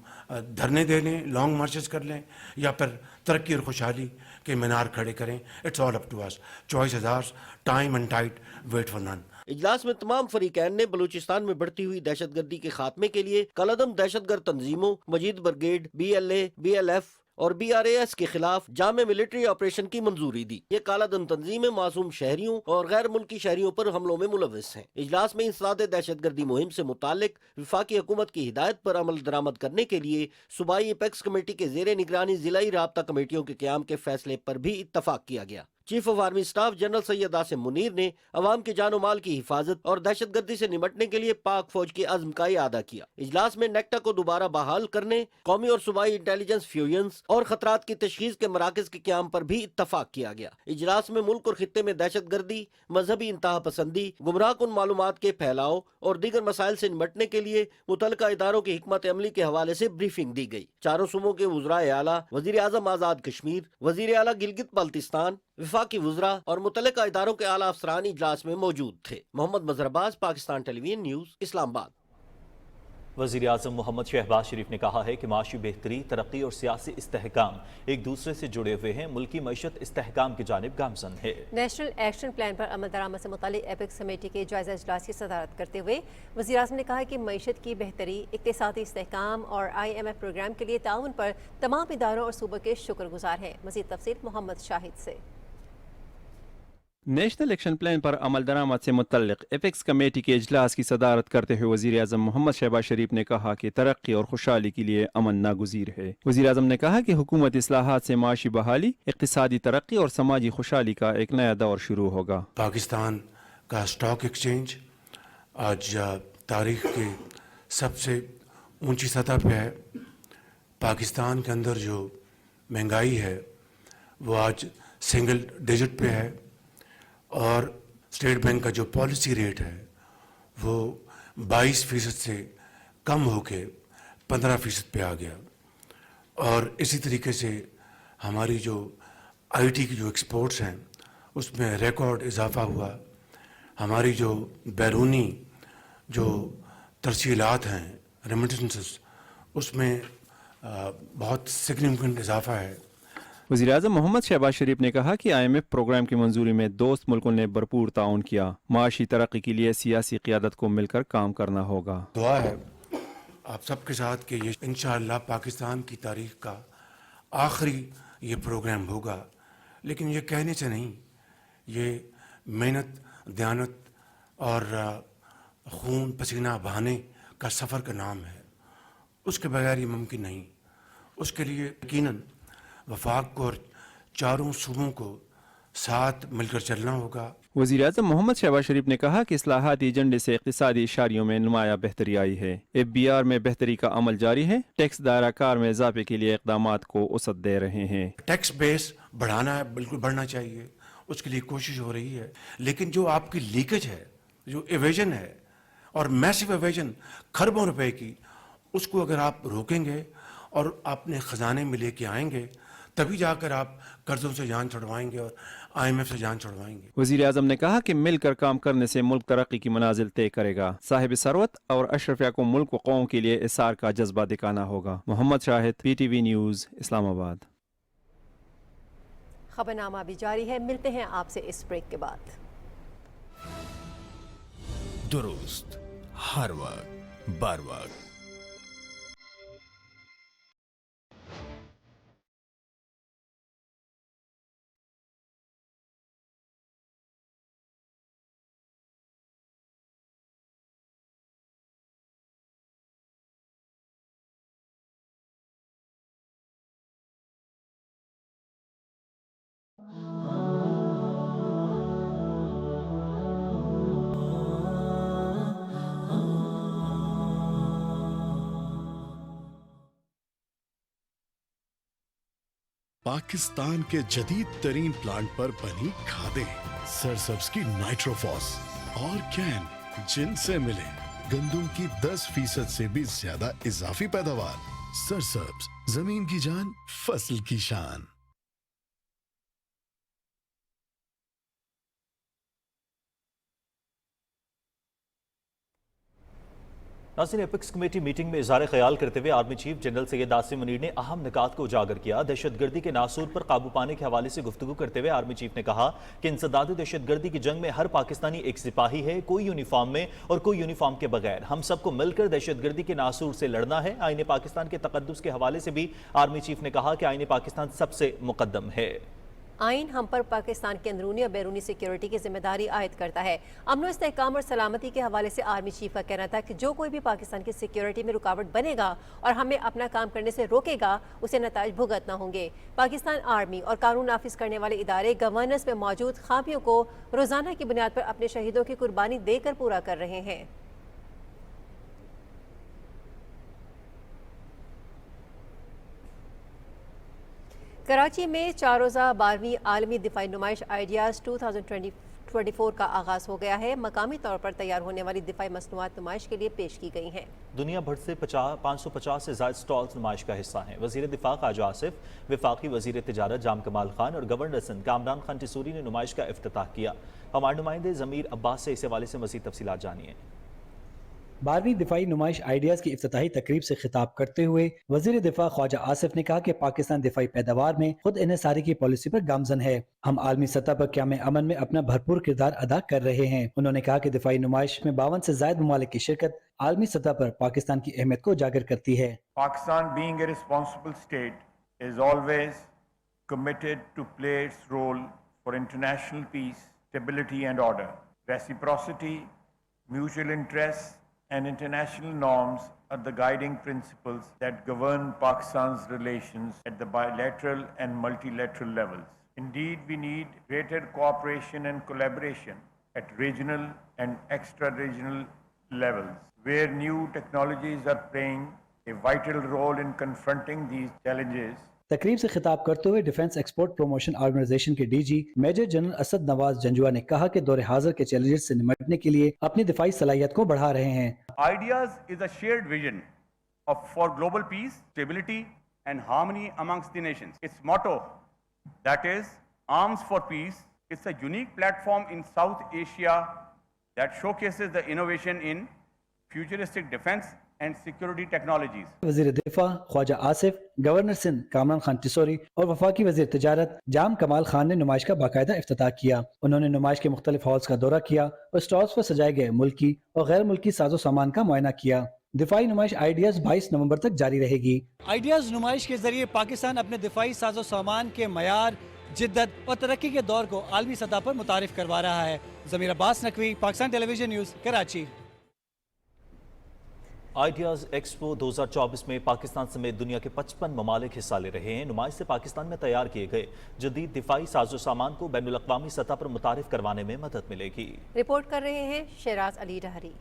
دھرنے دے لیں، لانگ مارچز کر لیں، یا پھر ترقی اور خوشحالی کے مینار کھڑے کریں۔ It's all up to us. Choice is ours, time and tide, wait for none. اجلاس میں تمام فریقین نے بلوچستان میں بڑھتی ہوئی دہشت گردی کے خاتمے کے لیے کالعدم دہشت گرد تنظیموں، مجید بریگیڈ، BLA، BLF اور BRAS کے خلاف جامع ملٹری آپریشن کی منظوری دی۔ یہ کالعدم تنظیمیں معصوم شہریوں اور غیر ملکی شہریوں پر حملوں میں ملوث ہیں۔ اجلاس میں انسداد دہشت گردی مہم سے متعلق وفاقی حکومت کی ہدایت پر عمل درآمد کرنے کے لیے صوبائی ایپیکس کمیٹی کے زیر نگرانی ضلعی رابطہ کمیٹیوں کے قیام کے فیصلے پر بھی اتفاق کیا گیا۔ Chief of army staff general Syed Asim Munir نے عوام کے جان و مال کی حفاظت اور دہشت گردی سے نمٹنے کے لیے پاک فوج کے عزم کا اعادہ کیا۔ اجلاس میں نیکٹا کو دوبارہ بحال کرنے، قومی اور صوبائی انٹیلیجنس فیوژنز اور خطرات کی تشخیص کے مراکز کے قیام پر بھی اتفاق کیا گیا۔ اجلاس میں ملک اور خطے میں دہشت گردی، مذہبی انتہا پسندی، گمراہ کن معلومات کے پھیلاؤ اور دیگر مسائل سے نمٹنے کے لیے متعلقہ اداروں کی حکمت عملی کے حوالے سے بریفنگ دی گئی۔ چاروں صوبوں کے وزرائے اعلیٰ، وزیر اعظم آزاد کشمیر، وزیر اعلیٰ گلگت بلتستان، وفاقی وزراء اور متعلقہ اداروں کے اعلیٰ افسران اجلاس میں موجود تھے۔ محمد مظہر عباس، پاکستان ٹیلی ویژن نیوز، اسلام آباد۔ وزیر اعظم محمد شہباز شریف نے کہا ہے کہ معاشی بہتری، ترقی اور سیاسی استحکام ایک دوسرے سے جڑے ہوئے ہیں۔ ملکی معیشت استحکام کی جانب گامزن ہے۔ نیشنل ایکشن پلان پر عمل درآمد سے متعلق ایپیکس کمیٹی کے جائزہ اجلاس کی صدارت کرتے ہوئے وزیر اعظم نے کہا کہ معیشت کی بہتری، اقتصادی استحکام اور IMF پروگرام کے لیے تعاون پر تمام اداروں اور صوبوں کے شکر گزار ہیں۔ مزید تفصیل محمد شاہد سے۔ نیشنل ایکشن پلان پر عمل درآمد سے متعلق ایپیکس کمیٹی کے اجلاس کی صدارت کرتے ہوئے وزیر اعظم محمد شہباز شریف نے کہا کہ ترقی اور خوشحالی کے لیے امن ناگزیر ہے۔ وزیر اعظم نے کہا کہ حکومت اصلاحات سے معاشی بحالی، اقتصادی ترقی اور سماجی خوشحالی کا ایک نیا دور شروع ہوگا۔ پاکستان کا اسٹاک ایکسچینج آج تاریخ کے سب سے اونچی سطح پہ ہے۔ پاکستان کے اندر جو مہنگائی ہے وہ آج سنگل ڈیجٹ پہ ہے، اور اسٹیٹ بینک کا جو پالیسی ریٹ ہے وہ 22% سے کم ہو کے 15% پہ آ گیا۔ اور اسی طریقے سے ہماری جو IT کی جو ایکسپورٹس ہیں اس میں ریکارڈ اضافہ ہوا۔ ہماری جو بیرونی جو ترسیلات ہیں، ریمیٹنسز، اس میں بہت سگنیفیکنٹ اضافہ ہے۔ وزیر اعظم محمد شہباز شریف نے کہا کہ IMF پروگرام کی منظوری میں دوست ملکوں نے بھرپور تعاون کیا۔ معاشی ترقی کے لیے سیاسی قیادت کو مل کر کام کرنا ہوگا۔ دعا ہے آپ سب کے ساتھ کہ یہ انشاءاللہ پاکستان کی تاریخ کا آخری یہ پروگرام ہوگا، لیکن یہ کہنے سے نہیں، یہ محنت، دیانت اور خون پسینہ بہانے کا سفر کا نام ہے۔ اس کے بغیر یہ ممکن نہیں۔ اس کے لیے یقیناً वफाक को और चारों सूबों को साथ मिलकर चलना होगा। वज़ीर आज़म मोहम्मद शहबाज शरीफ ने कहा कि इस्लाहाती एजेंडे से इक़्तिसादी इशारियों में नुमाया बेहतरी आई है। FBR में बेहतरी का अमल जारी है। टैक्स दायरा कार में इजाफे के लिए इक़दामात को वसअत दे रहे हैं। टैक्स बेस बढ़ाना है, बिल्कुल बढ़ना चाहिए, उसके लिए कोशिश हो रही है। लेकिन जो आपकी लीकेज है, जो एवेजन है और मैसिव एवेजन खरबों रुपए की, उसको अगर आप रोकेंगे और अपने खजाने में लेके आएंगे, तभी जाकर आप कर्जों से जान छुड़वाएंगे और IMF से जान छुड़वाएंगे। वज़ीर आज़म ने कहा कि मिलकर काम करने से मुल्क तरक्की की मनाजिल तय करेगा। साहिब सरवत और अशरफिया को मुल्क व कौम के लिए इसार का जज्बा दिखाना होगा। Mohammad Shahid, PTV news, Islamabad. खबरनामा भी जारी है, मिलते हैं आपसे इस ब्रेक के बाद। दुरुस्त हर वक्त बर वक्त। पाकिस्तान के जदीद तरीन प्लांट पर बनी खादें, सरसब्ज की नाइट्रोफॉस और कैन, जिनसे मिले गंदम की 10% से भी ज्यादा इजाफी पैदावार। सरसब्ज, जमीन की जान, फसल की शान। नाज़रीन, एपेक्स कमेटी मीटिंग में इज़हार ख्याल करते हुए army chief general Syed Asim Munir ने अहम निकात को उजागर किया। दहशतगर्दी के नासूर पर काबू पाने के हवाले से गुफ्तगू करते हुए आर्मी चीफ ने कहा कि इंसदाद दहशतगर्दी की जंग में हर पाकिस्तानी एक सिपाही है, कोई यूनिफॉर्म में और कोई यूनिफॉर्म के बगैर। हम सबको मिलकर दहशतगर्दी के नासूर से लड़ना है। आईन पाकिस्तान के तकद्दुस के हवाले से भी आर्मी चीफ ने कहा कि आईन पाकिस्तान सबसे मुकद्दम है। आइन हम पर पाकिस्तान की अंदरूनी और बैरूनी सिक्योरिटी की जिम्मेदारी आयद करता है। अमन इस्तेहकाम और सलामती के हवाले से आर्मी चीफ का कहना था कि जो कोई भी पाकिस्तान की सिक्योरिटी में रुकावट बनेगा और हमें अपना काम करने से रोकेगा, उसे नताइज भुगतना होंगे। पाकिस्तान आर्मी और कानून नाफिज करने वाले इदारे गवर्नेंस में मौजूद खामियों को रोजाना की बुनियाद पर अपने शहीदों की कुर्बानी देकर पूरा कर रहे हैं। कराची में 4 रोज़ा 12वीं आलमी दिफाई नुमाइश आइडियाज़ 2024 का आगाज़ हो गया है। मकामी तौर पर तैयार होने वाली दिफाई मसनूआत नुमाइश के लिए पेश की गई हैं। दुनिया भर से 550 से ज़ायद स्टॉल्स नुमाइश का हिस्सा हैं। वज़ीर दिफा ख्वाजा आसिफ, वफाकी वज़ीर तिजारत जाम कमाल खान और गवर्नर सिंध कामरान खान टिसूरी ने नुमाइश का इफ्तिताह किया। हमारे नुमाइंदे ज़मीर अब्बास से इस हवाले से मज़ीद तफसीलात जानिए। 12वीं दिफाई नुमाइश आइडियाज़ की इफ्तिताही तकरीब से खिताब करते हुए वज़ीर दिफा ख्वाजा आसिफ ने कहा कि पाकिस्तान दिफाई पैदावार में खुद इन्हिसारी की पॉलिसी पर गामजन है। हम आलमी सतह पर क़याम अमन में अपना भरपूर किरदार अदा कर रहे हैं। उन्होंने कहा कि दिफाई नुमाइश में 52 से ज़ायद ममालिक की शिरकत आलमी सतह पर पाकिस्तान की अहमियत को उजागर करती है। Pakistan, being a responsible state, is always committed to play its role for international peace, stability and order. Reciprocity, mutual interests and international norms are the guiding principles that govern Pakistan's relations at the bilateral and multilateral levels. Indeed, we need greater cooperation and collaboration at regional and extra-regional levels, where new technologies are playing a vital role in confronting these challenges. तकरीब से खिताब करते हुए defence export promotion organisation के DG major general Asad Nawaz Janjua ने कहा कि दौरे हाजिर के चैलेंजेस से निपटने के लिए अपनी दिफाई सलाहियत को बढ़ा रहे हैं। Ideas is a shared vision for global peace, stability and harmony amongst the nations. Its motto, that is Arms for Peace, is a unique platform in South Asia that showcases the innovation in futuristic defense and security technologies. वज़ीर दिफा Khwaja Asif, governor Sindh Kamran Khan Tessori और वफाकी वज़ीर तिजारत जाम कमाल खान ने नुमाइश का बाकायदा इफ्तिताह किया। उन्होंने नुमाइश के मुख्तलिफ हॉल्स का दौरा किया और स्टॉल्स पर सजाए गए मुल्की और गैर मुल्की साजो सामान का मुआयना किया। दिफाई नुमाइश आइडियाज़ 22 नवंबर तक जारी रहेगी। आइडियाज़ नुमाइश के जरिए पाकिस्तान अपने दिफाई साजो सामान के मयार, जिद्दत और तरक्की के दौर को आलमी सतह पर मुतारिफ करवा रहा है। Zameer Abbas Naqvi, Pakistan television news, Karachi. Ideas expo 2024 में पाकिस्तान समेत दुनिया के 55 ममालिक हिस्सा ले रहे हैं। नुमाइश से पाकिस्तान में तैयार किए गए जदीद दिफाई साजो सामान को बैनुल अक़वामी सतह पर मुतारिफ करवाने में मदद मिलेगी। रिपोर्ट कर रहे हैं शेराज अली डहरी।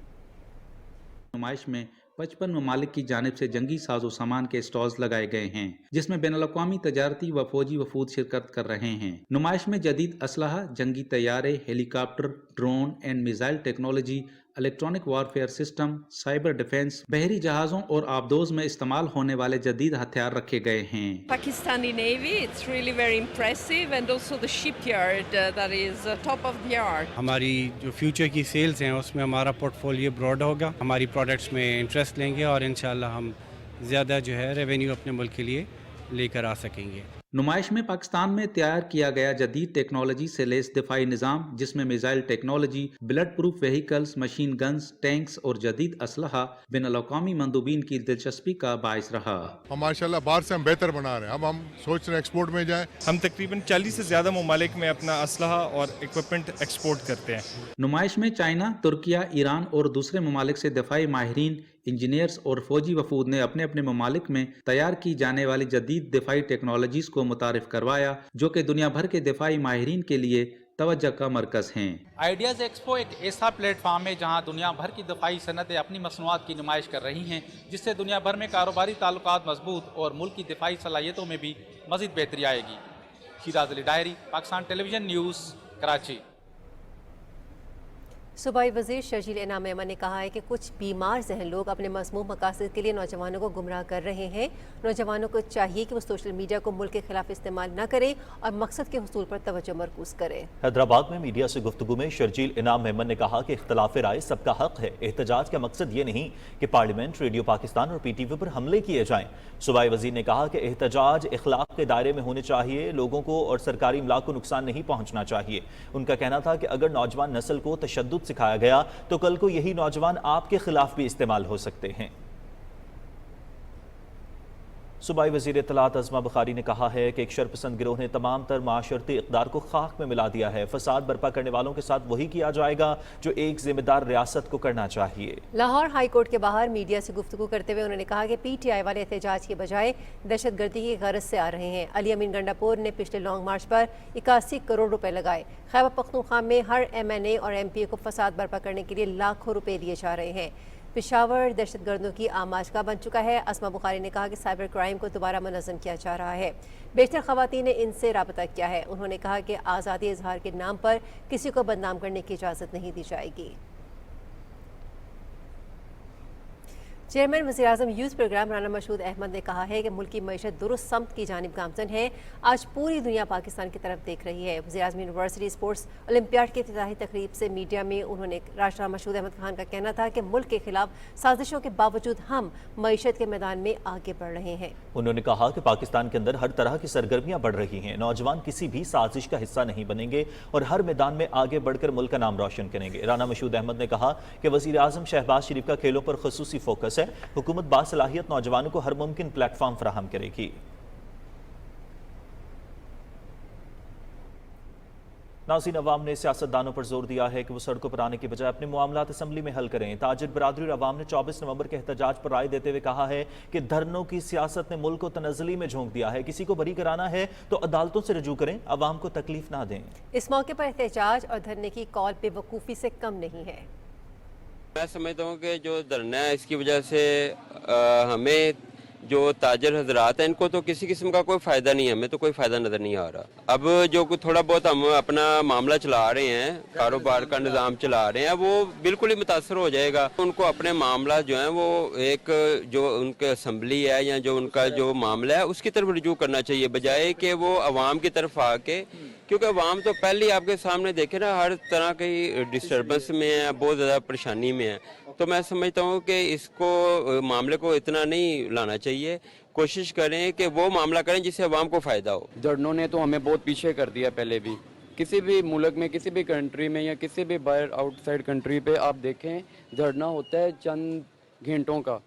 नुमाइश में 55 ममालिक की जानिब से जंगी साजो सामान के स्टॉल्स लगाए गए हैं, जिसमें बैनुल-अक़वामी तजारती व फौजी वफूद शिरकत कर रहे हैं। नुमाइश में जदीद असलहा, जंगी तैयारे, helicopter, drone and missile technology, electronic warfare system, cyber defence, बहरी जहाज़ों और आबदोज में इस्तेमाल होने वाले जदीद हथियार रखे गए हैं। Pakistani Navy, it's really very impressive, and also the shipyard that is top of the art. हमारी जो फ्यूचर की सेल्स हैं उसमें हमारा पोर्टफोलियो ब्रॉड होगा, हमारी प्रोडक्ट्स में इंटरेस्ट लेंगे और इंशाल्लाह हम ज़्यादा जो है रेवेन्यू अपने मुल्क के लिए लेकर आ सकेंगे। नुमाइश में पाकिस्तान में तैयार किया गया जदीद टेक्नोलॉजी से लेस दिफाई निज़ाम, जिसमें missile technology, bullet proof vehicles, machine guns, tanks और जदीद असलहा बैनुल-अक़वामी मंदूबीन की दिलचस्पी का बाइस रहा। हम माशाल्लाह बाहर से हम बेहतर बना रहे हैं। अब हम सोच रहे हैं एक्सपोर्ट में जाएं। हम तकरीबन 40 से ज़्यादा ममालिक में अपना असलहा और इक्विपमेंट एक्सपोर्ट करते हैं। नुमाइश में चाइना, तुर्किया, ईरान और दूसरे ममालिक से दिफाई माहिरीन, इंजीनियर्स और फौजी वफूद ने अपने अपने ममालिक में तैयार की जाने वाली जदीद दिफाई टेक्नोलॉजीज को मुतारिफ करवाया, जो कि दुनिया भर के दिफाई माहिरीन के लिए तवज्जो का मरकज हैं। आइडियाज़ एक्सपो एक ऐसा प्लेटफार्म है जहां दुनिया भर की दफाई सनतें अपनी मसनूआत की नुमाइश कर रही हैं, जिससे दुनिया भर में कारोबारी ताल्लुकात मजबूत और मुल्क की दिफाई सलाहियतों में भी मज़ीद बेहतरी आएगी। शेराज अली डायरी, पाकिस्तान टेलीविजन न्यूज़, कराची। सूबाई वज़ीर शर्जील इनाम मेमन ने कहा है कि कुछ बीमार जहन लोग अपने मज़मूम मकासद के लिए नौजवानों को गुमराह कर रहे हैं। नौजवानों को चाहिए कि वो सोशल मीडिया को मुल्क के खिलाफ इस्तेमाल न करें और मकसद के हुसूल पर तवज्जो मरकूज़ करें। हैदराबाद में मीडिया से गुफ्तगू में शर्जील इनाम मेमन ने कहा कि इख्तलाफ राय सबका हक है। एहतजाज का मकसद ये नहीं कि पार्लियामेंट, रेडियो पाकिस्तान और PTV पर हमले किए जाएं। सूबाई वज़ीर ने कहा कि एहतजाज इखलाक के दायरे में होने चाहिए, लोगों को और सरकारी इमलाक को नुकसान नहीं पहुँचना चाहिए। उनका कहना था कि अगर नौजवान नस्ल को तशद्दुद सिखाया गया तो कल को यही नौजवान आपके खिलाफ भी इस्तेमाल हो सकते हैं। सूबाई वज़ीर इत्तलात अज़मा बुखारी ने कहा है कि एक शरपसंद गिरोह ने तमाम तर माशरती इक़दार को खाक में मिला दिया है। फसाद बर्पा करने वालों के साथ वही किया जाएगा जो एक जिम्मेदार रियासत को करना चाहिए। लाहौर हाई कोर्ट के बाहर मीडिया से गुफ्तगू करते हुए उन्होंने कहा कि PTI वाले एहतजाज के बजाय दहशतगर्दी की गरज से आ रहे हैं। अली अमीन गंडापुर ने पिछले लॉन्ग मार्च पर 81 करोड़ रुपए लगाए। खैबर पख्तूनख्वा में हर MNA और MPA को फसाद बर्पा करने के लिए लाखों रुपए दिए जा रहे हैं। पेशावर दहशतगर्दों की आमाज का बन चुका है। अस्मा बुखारी ने कहा कि साइबर क्राइम को दोबारा मुनज़्ज़म किया जा रहा है। बेशतर ख़वातीन ने इनसे राबता किया है। उन्होंने कहा कि आज़ादी इजहार के नाम पर किसी को बदनाम करने की इजाज़त नहीं दी जाएगी। चेयरमैन वज़ीर-ए-आज़म यूथ प्रोग्राम राना मशहूद अहमद ने कहा है कि मुल्क की मईशत दुरुस्त समत की जानिब गामज़न है। आज पूरी दुनिया पाकिस्तान की तरफ देख रही है। वज़ीर-ए-आज़म यूनिवर्सिटी स्पोर्ट्स ओलंपियाड की इफ्तिताही तकरीब से मीडिया में उन्होंने राना मशहूद अहमद खान का कहना था कि मुल्क के खिलाफ साजिशों के बावजूद हम मईशत के मैदान में आगे बढ़ रहे हैं। उन्होंने कहा कि पाकिस्तान के अंदर हर तरह की सरगर्मियां बढ़ रही हैं। नौजवान किसी भी साजिश का हिस्सा नहीं बनेंगे और हर मैदान में आगे बढ़कर मुल्क का नाम रोशन करेंगे। राना मशहूद अहमद ने कहा कि वज़ीर-ए-आज़म शहबाज शरीफ का खेलों पर ख़ुसूसी फोकस है। हुकूमत बासलाहियत नौजवानों को हर मुमकिन प्लेटफॉर्म फराहम करेगी। नाज़रीन, अवाम ने सियासतदानों पर जोर दिया है कि वो सड़कों पर आने की बजाय अपने मामलात असम्बली में हल करें। ताजिर बरादरी और अवाम ने 24 नवंबर के एहतजाज पर राय देते हुए कहा है कि धरनों की सियासत ने मुल्क को तनज़्ज़ुली में झोंक दिया है। किसी को बरी कराना है तो अदालतों से रजू करें, अवाम को तकलीफ ना दें। इस मौके पर एहतजाज और धरने की कॉल बेवकूफ़ी से कम नहीं है। मैं समझता हूँ कि जो धरना है इसकी वजह से हमें जो ताजर हजरात हैं इनको तो किसी किस्म का कोई फ़ायदा नहीं है, हमें तो कोई फ़ायदा नज़र नहीं आ रहा। अब जो थोड़ा बहुत हम अपना मामला चला रहे हैं, कारोबार का निज़ाम चला रहे हैं, वो बिल्कुल ही मुतासर हो जाएगा। उनको अपने मामला जो है वो एक जो उनके असम्बली है या जो उनका जो मामला है उसकी तरफ रजू करना चाहिए, बजाय कि वो अवाम की तरफ आके, क्योंकि अवाम तो पहले ही आपके सामने देखे ना हर तरह की डिस्टर्बेंस में है, बहुत ज़्यादा परेशानी में है। तो मैं समझता हूँ कि इसको मामले को इतना नहीं लाना चाहिए। कोशिश करें कि वो मामला करें जिससे अवाम को फ़ायदा हो। धरनों ने तो हमें बहुत पीछे कर दिया। पहले भी किसी भी मुल्क में, किसी भी कंट्री में या किसी भी बाहर आउटसाइड कंट्री पे आप देखें, धरना होता है चंद घंटों का,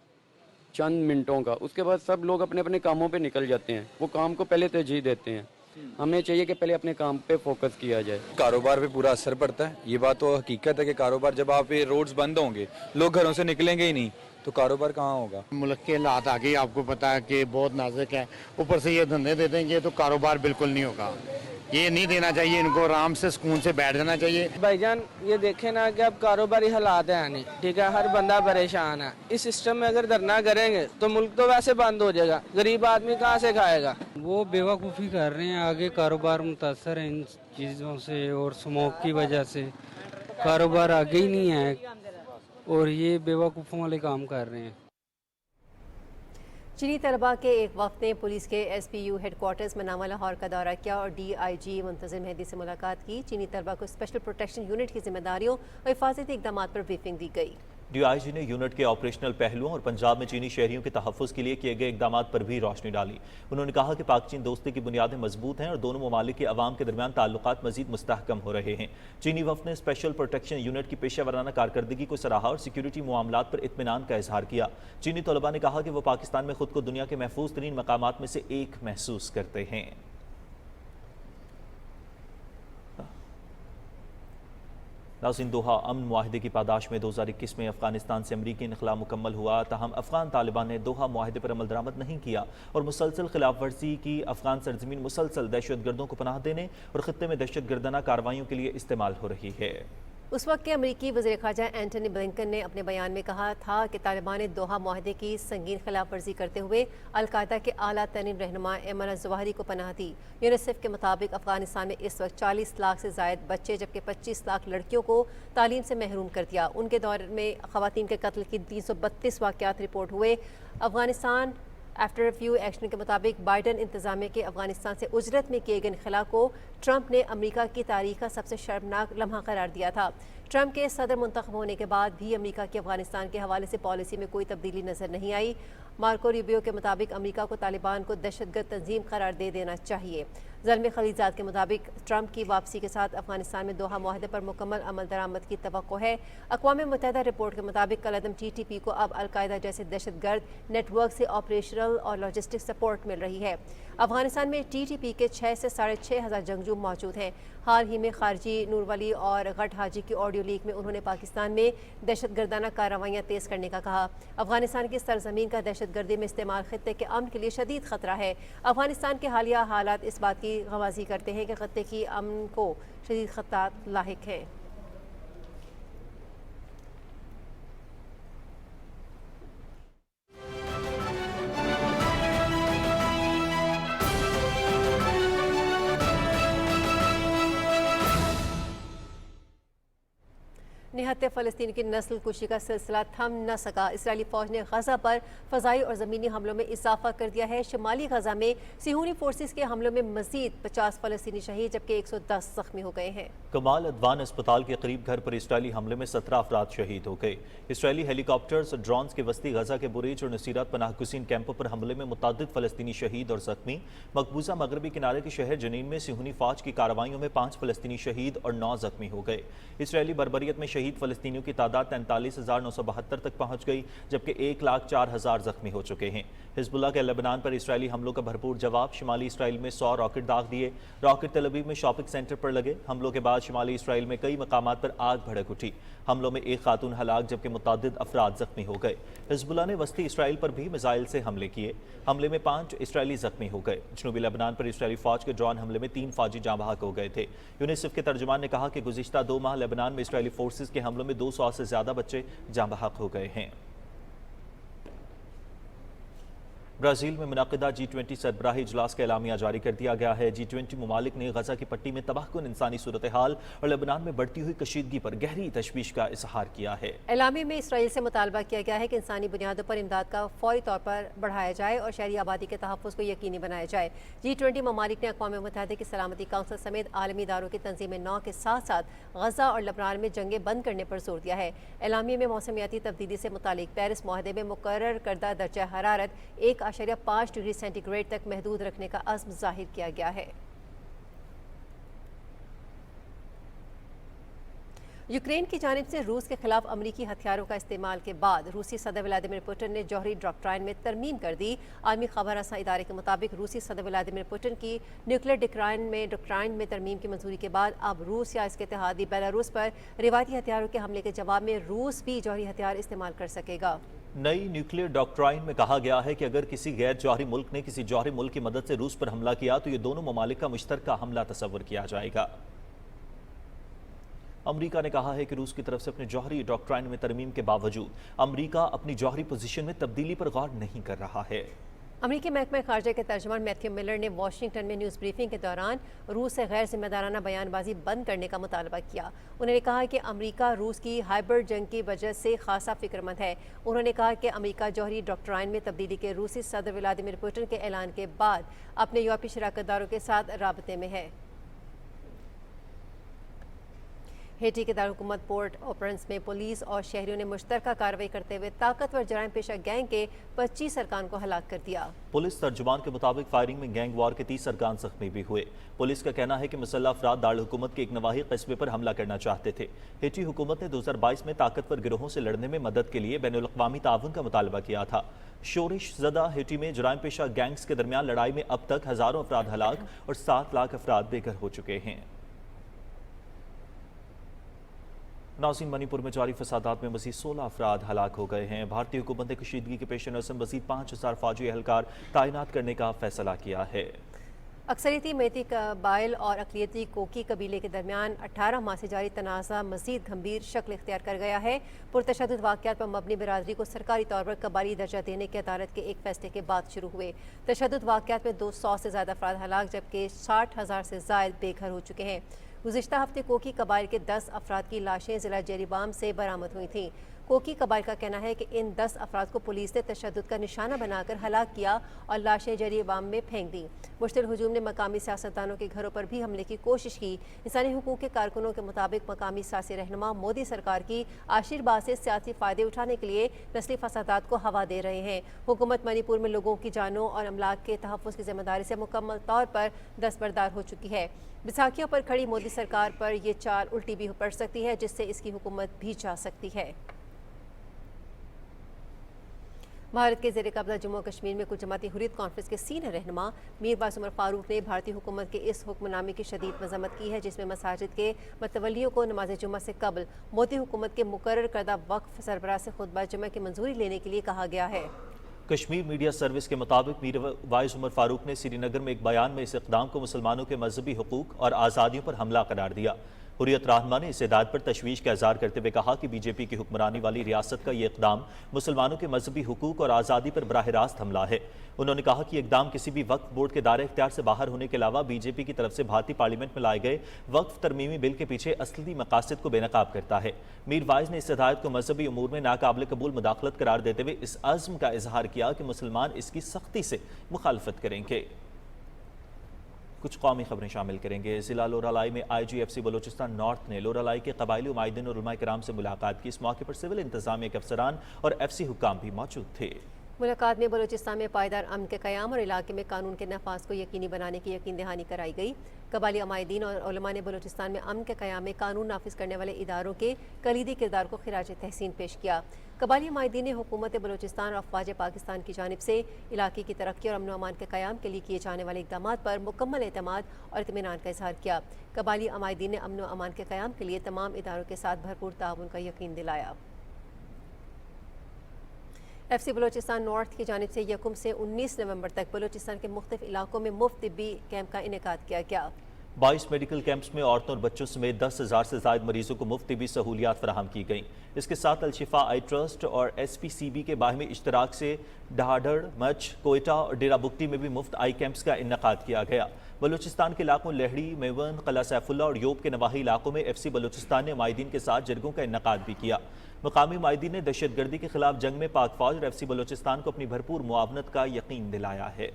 चंद मिनटों का, उसके बाद सब लोग अपने अपने कामों पे निकल जाते हैं। वो काम को पहले तरजीह देते हैं। हमें चाहिए कि पहले अपने काम पे फोकस किया जाए। कारोबार पे पूरा असर पड़ता है, ये बात तो हकीकत है कि कारोबार जब आप ये रोड्स बंद होंगे, लोग घरों से निकलेंगे ही नहीं, तो कारोबार कहाँ होगा। मुल्क के हालात आगे आपको पता है कि बहुत नाजुक है, ऊपर से ये धंधे दे देंगे तो कारोबार बिल्कुल नहीं होगा। ये नहीं देना चाहिए, इनको आराम से सुकून से बैठ जाना चाहिए। भाईजान ये देखें ना कि अब कारोबारी हालात है नहीं, ठीक है, हर बंदा परेशान है। इस सिस्टम में अगर धरना करेंगे तो मुल्क तो वैसे बंद हो जाएगा, गरीब आदमी कहाँ से खाएगा। वो बेवकूफ़ी कर रहे हैं, आगे कारोबार मुतासर है इन चीज़ों से और स्मोक की वजह से कारोबार आगे ही नहीं है और ये बेवकूफ़ों वाले काम कर रहे हैं। चीनी तलबा के एक वक्त ने पुलिस के SPU हेडक्वार्टर्स मनामा लाहौर का दौरा किया और DIG मुंतज़िर मेहदी से मुलाकात की। चीनी तलबा को स्पेशल प्रोटेक्शन यूनिट की जिम्मेदारियों और हिफाजती इक़दाम पर ब्रीफिंग दी गई। DIG ने यूनिट के ऑपरेशनल पहलुओं और पंजाब में चीनी शहरियों के तहफ़्फ़ुज़ के लिए किए गए इक़दाम पर भी रोशनी डाली। उन्होंने कहा कि पाक चीन दोस्ती की बुनियादें मजबूत हैं और दोनों ममालिक के अवाम के दरमियान ताल्लुकात मज़ीद मुस्तहकम हो रहे हैं। चीनी वफ़द ने स्पेशल प्रोटेक्शन यूनिट की पेशा वराना कारकर्दगी को सराहा और सिक्योरिटी मामलात पर इत्मीनान का इजहार किया। चीनी तलबा ने कहा कि वो पाकिस्तान में खुद को दुनिया के महफूज तरीन मकामात में से एक महसूस करते हैं। नाज़रीन, दोहा अमन मुआहिदे की पादाश में 2021 में अफगानिस्तान से अमरीकी इनखला मुकम्मल हुआ, ताहम अफगान तालिबान ने दोहा मुआहिदे पर अमल दरामद नहीं किया और मुसलसल खिलाफ वर्जी की। अफगान सरजमीन मुसलसल दहशत गर्दों को पनाह देने और खित्ते में दहशत गर्दाना कार्रवाइयों के लिए इस्तेमाल हो रही है। उस वक्त के अमरीकी वज़ीर ख़ारजा एंटनी ब्लिंकन ने अपने बयान में कहा था कि तालिबान ने दोहा मुआहिदे की संगीन खिलाफ वर्जी करते हुए अलकायदा के आला तरीन रहनुमा ऐमन ज़वाहिरी को पनाह दी। यूनिसेफ के मुताबिक अफगानिस्तान में इस वक्त 40 लाख से ज़ायद बच्चे जबकि 25 लाख लड़कियों को तालीम से महरूम कर दिया। उनके दौर में ख़वातीन के कत्ल की 332 वाक़यात रिपोर्ट हुए। अफगानिस्तान आफ्टर रिव्यू एक्शन के मुताबिक बाइडन इंतजामिया के अफगानिस्तान से उजरत में किए गए इनखला को ट्रंप ने अमेरिका की तारीख का सबसे शर्मनाक लम्हा करार दिया था। ट्रंप के सदर मुंतखब होने के बाद भी अमेरिका की अफगानिस्तान के हवाले से पॉलिसी में कोई तब्दीली नजर नहीं आई। मार्को रूबियो के मुताबिक अमेरिका को तालिबान को दहशतगर्द तंजीम करार दे देना चाहिए। ज़ल्मी खलीजात के मुताबिक ट्रंप की वापसी के साथ अफगानिस्तान में दोहा मुआहदे पर मुकम्मल अमल दरामद की तवक्को है। अक़वाम मुत्तहिदा रिपोर्ट के मुताबिक कलअदम TTP को अब अलकायदा जैसे दहशतगर्द नेटवर्क से ऑपरेशनल और लॉजिस्टिक सपोर्ट मिल रही है। अफगानिस्तान में TTP के 6 से 6,500 जंगजू मौजूद हैं। हाल ही में खारजी नूरवली और गट हाजी की ऑडियो लीक में उन्होंने पाकिस्तान में दहशतगर्दाना कार्रवाइयाँ तेज़ करने का कहा। अफगानिस्तान की सरजमीन का दहशतगर्दी में इस्तेमाल खित्ते के अमन के लिए शदीद खतरा है। अफगानिस्तान के हालिया हालात इस बात की गवाही करते हैं कि खित्ते की अमन को शदीद खतरात लाहिक हैं। निहत्ते फ़लस्तीन की नस्ल कुशी का सिलसिला थम न सका। इसराइली फ़ौज ने गज़ा पर फ़ज़ाई और ज़मीनी हमलों में इजाफा कर दिया है। शुमाली गज़ा में सिहूनी फोर्सेस के हमलों में मज़ीद 50 फ़लस्तीनी शहीद जबकि 110 ज़ख्मी हो गए हैं। कमाल अदवान अस्पताल के करीब घर पर इसराइली हमले में 17 अफराद शहीद हो गए। इसराइली हेलीकॉप्टर्स और ड्रोन्स के वस्ती गज़ा के बुरेज और नसीरत पनाह गुज़ीन कैंपों पर हमले में मुतअद्दिद फ़लस्तीनी शहीद और ज़ख्मी। मकबूजा मगरबी किनारे के शहर जनीन में सिहूनी फ़ौज की कार्रवाइयों में 5 फ़लस्तीनी शहीद और 9 ज़ख्मी हो गए। इसराइली बर्बरियत में शहीद फ़लस्तीनियों की तादाद 43,972 तक पहुंच गई जबकि 1,04,000 जख्मी हो चुके हैं। हिजबुल्लाह के लेबनान पर इसराइली हमलों का भरपूर जवाब। शुमाली इसराइल में 100 रॉकेट दाग दिए। रॉकेट तेल अवीव में शॉपिंग सेंटर पर लगे। हमलों के बाद शुमाली इसराइल में कई मकामात पर आग भड़क उठी। हमलों में एक खातून हलाक जबकि मुतअद्दिद अफराद जख्मी हो गए। हिजबुल्लाह ने वस्ती इसराइल पर भी मिसाइल से हमले किए। हमले में 5 इसराइली जख्मी हो गए। जनूबी लेबनान पर इसराइली फौज के ड्रोन हमले में 3 फौजी जाँ बहक हो गए थे। यूनिसेफ के तर्जुमान ने कहा कि गुज़िश्ता 2 माह लेबनान में इसराइली फोर्सेस के हमलों में 200 से ज्यादा बच्चे जाँ बहक हो गए हैं। ब्राज़ील में मुनक़िदा G20 सरबराही इजलास का एलामिया जारी कर दिया गया है। G20 ममालिक ने गज़ा की पट्टी में तबाहकुन इंसानी सूरत हाल और लेबनान में बढ़ती हुई कशीदगी पर गहरी तशवीश का इजहार किया है। एलामिया में इसराइल से मुतालबा किया गया है कि इंसानी बुनियादों पर इमदाद का फौरी तौर पर बढ़ाया जाए और शहरी आबादी के तहफ़्फ़ुज़ को यकीनी बनाया जाए। G20 ममालिक ने अक़वाम मुत्तहिदा की सलामती काउंसिल समेत आलमी इदारों की तंजीम 9 के साथ साथ गज़ा और लेबनान में जंगें बंद करने पर जोर दिया है। एलामिया में मौसमियाती तब्दीली से मुतालिक पेरिस मुआहदे में मुकर्रर करदा दर्जा हरारत 1.5 डिग्री सेंटीग्रेड तक महदूद रखने का अज़्म जाहिर किया गया है। यूक्रेन की जानिब से रूस के खिलाफ अमरीकी हथियारों का इस्तेमाल के बाद रूसी सदर व्लादिमीर पुतिन ने जौहरी डॉक्ट्राइन में तरमीम कर दी। आलमी खबर रसा इदारे के मुताबिक रूसी सदर व्लादिमीर पुतिन की न्यूक्लियर डॉक्ट्राइन में तरमीम की मंजूरी के बाद अब रूस या इसके इत्तेहादी बेलारूस पर रिवायती हथियारों के हमले के जवाब में रूस भी जौहरी हथियार इस्तेमाल कर सकेगा। नई न्यूक्लियर डॉक्ट्राइन में कहा गया है कि अगर किसी गैर जौहरी मुल्क ने किसी जौहरी मुल्क की मदद से रूस पर हमला किया तो ये दोनों ममालिक का मुश्तरका हमला तस्वर किया जाएगा। अमरीका ने कहा है कि रूस की तरफ से अपने जौहरी डॉक्ट्राइन में तरमीम के बावजूद अमरीका अपनी जौहरी पोजीशन में तब्दीली पर गौर नहीं कर रहा है। अमरीकी महकमा खारजा के तर्जुमान मैथ्यू मिलर ने वाशिंगटन में न्यूज़ ब्रीफिंग के दौरान रूस से गैर जिम्मेदाराना बयानबाजी बंद करने का मुतालबा किया। उन्होंने कहा कि अमरीका रूस की हाइब्रिड जंग की वजह से खासा फिक्रमंद है। उन्होंने कहा कि अमरीका जौहरी डॉक्ट्राइन में तब्दीली के रूसी सदर व्लादिमीर पुतिन के ऐलान के बाद अपने यूरोपीय शराकतदारों के साथ राबते में है। हेटी के दारकूमत पोर्ट ओ प्रिंस में पुलिस और शहरियों ने मुश्तरका कार्रवाई करते हुए ताकतवर जराइम पेशा गैंग के 25 अरकान को हलाक कर दिया। पुलिस तर्जुमान के मुताबिक फायरिंग में गैंग वार के 30 अरकान जख्मी भी हुए। पुलिस का कहना है कि मुसल्लह अफराद दारुल हुकूमत के एक नवाही कस्बे पर हमला करना चाहते थे। हेटी हुकूमत ने 2022 में ताकतवर गिरोहों से लड़ने में मदद के लिए बैनुल अक़वामी ताउन का मुतालबा किया था। शोरिश ज़दा हेटी में जराइम पेशा गैंग्स के दरमियान लड़ाई में अब तक हज़ारों अफराद हलाक और 7 लाख अफराद बेघर हो चुके हैं। नाज़रीन, मणिपुर में जारी फसादात में मज़ीद 16 अफराद हलाक हो गए हैं। भारतीय हुकूमत ने कशीदगी के पेश नज़र मज़ीद 5000 फौजी एहलकार तैनात करने का फैसला किया है। अक्सरियती मैती कबाइल और अक़लियती कोकी कबीले के दरमियान 18 माह से जारी तनाज़ा मज़ीद गंभीर शक्ल इख्तियार कर गया है। पुरतशद्दुद वाक़यात पर मबनी बिरादरी को सरकारी तौर पर कबाइली दर्जा देने के अदालत के एक फैसले के बाद शुरू हुए। तशद्दुद वाक़यात में 200 से ज़्यादा अफराद हलाक जबकि 60,000 से ज़ायद बेघर हो चुके हैं। गुज़िश्ता हफ्ते कोकी कबाइल के 10 अफराद की लाशें ज़िला जेरीबाम से बरामद हुई थीं। कोकी कबाइल का कहना है कि इन 10 अफराद को पुलिस ने तशद्दुद का निशाना बनाकर हलाक किया और लाशें जेरीबाम में फेंक दी। मुश्तिल हुजूम ने मकामी सियासतदानों के घरों पर भी हमले की कोशिश की। इंसानी हुकूक के कारकुनों के मुताबिक मकामी सियासी रहनुमा मोदी सरकार की आशीर्वाद से सियासी फ़ायदे उठाने के लिए नस्ली फसादात को हवा दे रहे हैं। हुकूमत मणिपुर में लोगों की जानों और अमलाक के तहफ़्फ़ुज़ की जिम्मेदारी से मुकम्मल तौर पर दस्तबरदार हो चुकी है। बैसाखियों पर खड़ी मोदी सरकार पर ये चाल उल्टी भी पड़ सकती है, जिससे इसकी हुकूमत भी जा सकती है। भारत के ज़ेर कब्ज़ा जम्मू कश्मीर में कुछ जमाती हुर्रियत कॉन्फ्रेंस के सीनियर रहनुमा मीर वाइस उमर फारूक ने भारतीय हुकूमत के इस हुक्मनामे की शदीद मज़म्मत की है, जिसमें मसाजिद के मतवलियों को नमाज जुम्मा से कबल मोदी हुकूमत के मुकर्रर करदा वक्फ सरबराह से खुतबा जुम्मा की मंजूरी लेने के लिए कहा गया है। कश्मीर मीडिया सर्विस के मुताबिक मीर वाइस उमर फारूक ने श्रीनगर में एक बयान में इस इक़दाम को मुसलमानों के मजहबी हुकूक और आज़ादियों पर हमला करार दिया। हुर्रियत रहनुमा ने इस हिदायत पर तशवीश का इज़हार करते हुए कहा कि बीजेपी की हुक्मरानी वाली रियासत का ये इक़दाम मुसलमानों के मजहबी हुकूक और आज़ादी पर बराह रास्त हमला है। उन्होंने कहा कि इक़दाम किसी भी वक्फ बोर्ड के दायरे इख्तियार से बाहर होने के अलावा बीजेपी की तरफ से भारतीय पार्लियामेंट में लाए गए वक्फ तरमीमी बिल के पीछे असली मकासद को बेनकाब करता है। मीर वाइस ने इस हिदायत को मजहबी उमूर में नाकाबिल कबूल मुदाखलत करार देते हुए इस अज़्म का इजहार किया कि मुसलमान इसकी सख्ती से मुखालफत करेंगे। कुछ कौमी खबरें शामिल करेंगे। ज़िला लोरालाई में IGFC बलोचिस्तान नॉर्थ ने लोरालाई के कबायली उमाइदीन और उलमा किराम से मुलाकात की। इस मौके पर सिविल इंतजामिया के अफसरान और FC हुक्काम भी मौजूद थे। मुलाकात में बलूचिस्तान में पायदार अमन के क़याम और इलाके में कानून के नफाज को यकीनी बनाने की यकीन दहानी कराई गई। कबायली अमायदीन और उलमा ने बलूचिस्तान में अमन के क़याम में कानून नाफिज करने वाले इदारों के कलीदी किरदार को खिराज तहसीन पेश किया। कबायली अमायदीन ने हुकूमत बलूचिस्तान और अफवाज पाकिस्तान की जानिब से इलाके की तरक्की और अमन अमान के क़याम के लिए किए जाने वाले इक़दाम पर मुकम्मल एतमाद और इत्मीनान का इजहार किया। कबायली अमायदीन ने अमन अमान के क़याम के लिए तमाम इदारों के साथ भरपूर ताउन का यकीन दिलाया। FC बलूचिस्तान नॉर्थ की जानिब से 1 से 19 नवंबर तक बलूचिस्तान के मुख्तलिफ इलाकों में मुफ्त तिब्बी कैंप का इनेकाद किया गया। 22 मेडिकल कैंप्स में औरतों और बच्चों समेत 10,000 से ज़ायद मरीजों को मुफ्त तिब्बी सहूलियात फराहम की गईं। इसके साथ अलशिफा आई ट्रस्ट और SPCB के बाहमी इश्तराक से ढाढ़, मच, कोयटा और डेरा बुगटी में भी मुफ्त आई कैंप्स का इनेकाद किया गया। बलूचिस्तान के इलाकों लहड़ी, मेवन, कला सैफुल्ला और योब के नवाही इलाकों में FC बलूचिस्तान ने माहिदीन के साथ जरगों का इनेकाद भी किया। मकामी माहिदीन ने दहशतगर्दी के खिलाफ जंग में पाक फौज और FC बलूचिस्तान को अपनी भरपूर मुआवनत का यकीन दिलाया है।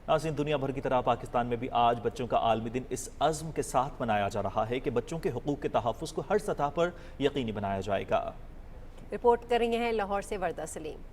नाज़रीन, दुनिया भर की तरह पाकिस्तान में भी आज बच्चों का आलमी दिन इस अज़्म के साथ मनाया जा रहा है कि बच्चों के हुकूक के तहफ़्फ़ुज़ को हर सतह पर यकीनी बनाया जाएगा। रिपोर्ट कर रही हैं लाहौर से वर्दा सलीम।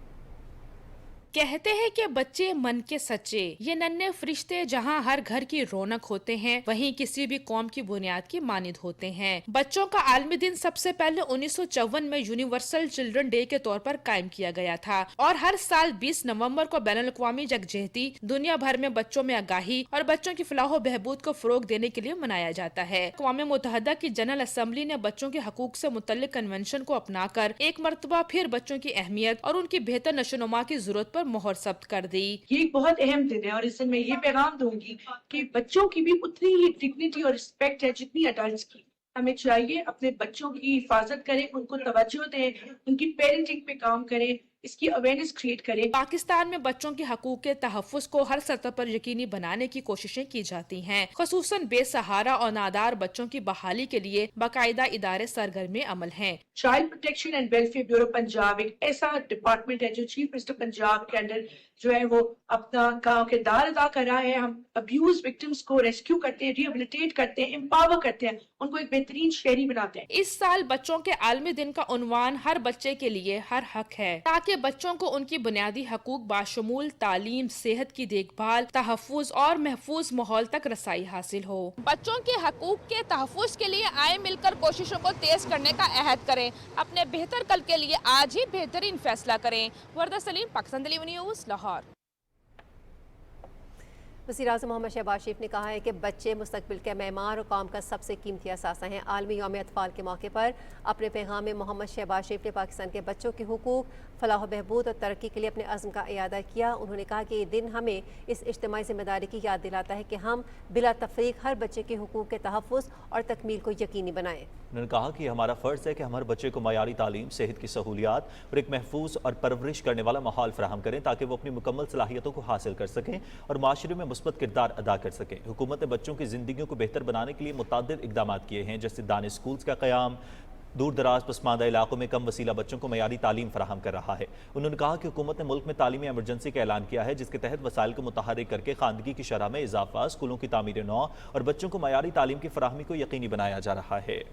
कहते हैं कि बच्चे मन के सच्चे, ये नन्हे फरिश्ते जहां हर घर की रौनक होते हैं, वहीं किसी भी कौम की बुनियाद की मानिद होते हैं। बच्चों का आलमी दिन सबसे पहले 1954 में यूनिवर्सल चिल्ड्रन डे के तौर पर कायम किया गया था और हर साल 20 नवंबर को बैनुल-अक़वामी यकजहती, दुनिया भर में बच्चों में आगाही और बच्चों की फलाह बहबूद को फरोग देने के लिए मनाया जाता है। अक़वाम मुत्तहिदा की जनरल असेंबली ने बच्चों के हकूक से मुतल्लिक कन्वेंशन को अपनाकर एक मरतबा फिर बच्चों की अहमियत और उनकी बेहतर नशोनुमा की जरूरत पर मोहर सब्त कर दी। ये एक बहुत अहम दिन है और इससे मैं ये पैगाम दूंगी कि बच्चों की भी उतनी ही डिग्निटी और रिस्पेक्ट है जितनी अडल्ट्स की। हमें चाहिए अपने बच्चों की हिफाजत करें, उनको तवज्जो दें, उनकी पेरेंटिंग पे काम करें, इसकी अवेयरनेस क्रिएट करें। पाकिस्तान में बच्चों के हकूक के तहफ़्फ़ुज़ को हर सतह पर यकीनी बनाने की कोशिशें की जाती हैं। ख़ुसूसन बेसहारा और नादार बच्चों की बहाली के लिए बाकायदा इदारे सरगर्म अमल हैं। Child protection and welfare bureau Punjab एक ऐसा डिपार्टमेंट है जो चीफ मिनिस्टर पंजाब के अंडर जो है वो अपना काम किरदार अदा कर रहा है। हम अब्यूज विक्टिम्स को रेस्क्यू करते हैं, रिहेबिलिटेट करते हैं, एम्पावर करते हैं, उनको एक बेहतरीन शहरी बनाते हैं। इस साल बच्चों के आलमी दिन का उन्वान हर बच्चे के लिए हर हक है, ताकि बच्चों को उनकी बुनियादी हकूक बाशमूल तालीम, सेहत की देखभाल, तहफ़्फ़ुज़ और महफूज माहौल तक रसाई हासिल हो। बच्चों के हकूक के तहफ़्फ़ुज़ के लिए आए मिलकर कोशिशों को तेज करने का अहद करें। अपने बेहतर कल के लिए आज ही बेहतरीन फैसला करें। वर्दा सलीम, पाकिस्तान टेलीविजन न्यूज़, लाहौर। वज़ीर-ए-आज़म मोहम्मद शहबाज शरीफ ने कहा है कि बच्चे मुस्तक़बिल के मेमार और कौम का सबसे कीमती असासा हैं। आलमी यौम अतफ़ाल के मौके पर अपने पैगाम में मोहम्मद शहबाज शरीफ ने पाकिस्तान के बच्चों के हुकूक, फलाह बहबूद और तरक्की के लिए अपने अज़्म का इयादा किया। उन्होंने कहा कि ये दिन हमें इस इज्तिमाई ज़िम्मेदारी की याद दिलाता है कि हम बिला तफ़रीक़ हर बच्चे के हुकूक के तहफ़्फ़ुज़ और तकमील को यकीनी बनाएं। उन्होंने कहा कि हमारा फ़र्ज़ है कि हम हर बच्चे को मयारी तालीम, सेहत की सहूलियात और एक महफूज और परवरिश करने वाला माहौल फराहम करें ताकि वो अपनी मुकम्मल सलाहियतों को हासिल कर सकें और माशरे में मुस्बत किरदार अदा कर सकें। हुकूमत ने बच्चों की ज़िंदगियों को बेहतर बनाने के लिए मुतअद्दिद इक़दाम किए हैं, जैसे दानिश स्कूल्स का क़याम दूर दराज पसमानदा इलाकों में कम वसीला बच्चों को मयारी तालीम फराहम कर रहा है। उन्होंने कहा कि हुकूमत ने मुल्क में तालीमी एमरजेंसी का ऐलान किया है, जिसके तहत वसाइल को मुतहर्रिक करके खानदगी की शरह में इजाफा, स्कूलों की तामीर नौ और बच्चों को मयारी तालीम की फराहमी को यकीनी बनाया जा रहा है।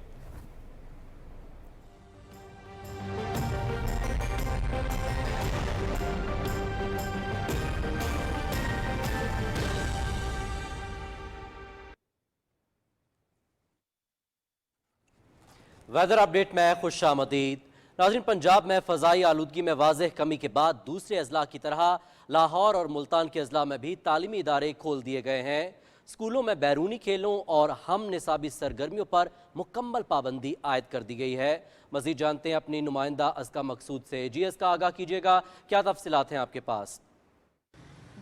वेदर अपडेट में खुश आमदीद। नाज़रीन, पंजाब में फ़ज़ाई आलूदगी में वाज़ेह कमी के बाद दूसरे अजला की तरह लाहौर और मुल्तान के अजला में भी तालीमी इदारे खोल दिए गए हैं। स्कूलों में बैरूनी खेलों और हम निसाबी सरगर्मियों पर मुकम्मल पाबंदी आयद कर दी गई है। मज़ीद जानते हैं अपनी नुमाइंदा अस्का मकसूद से। जी अस्का, आगाह कीजिएगा, क्या तफसीलात हैं आपके पास?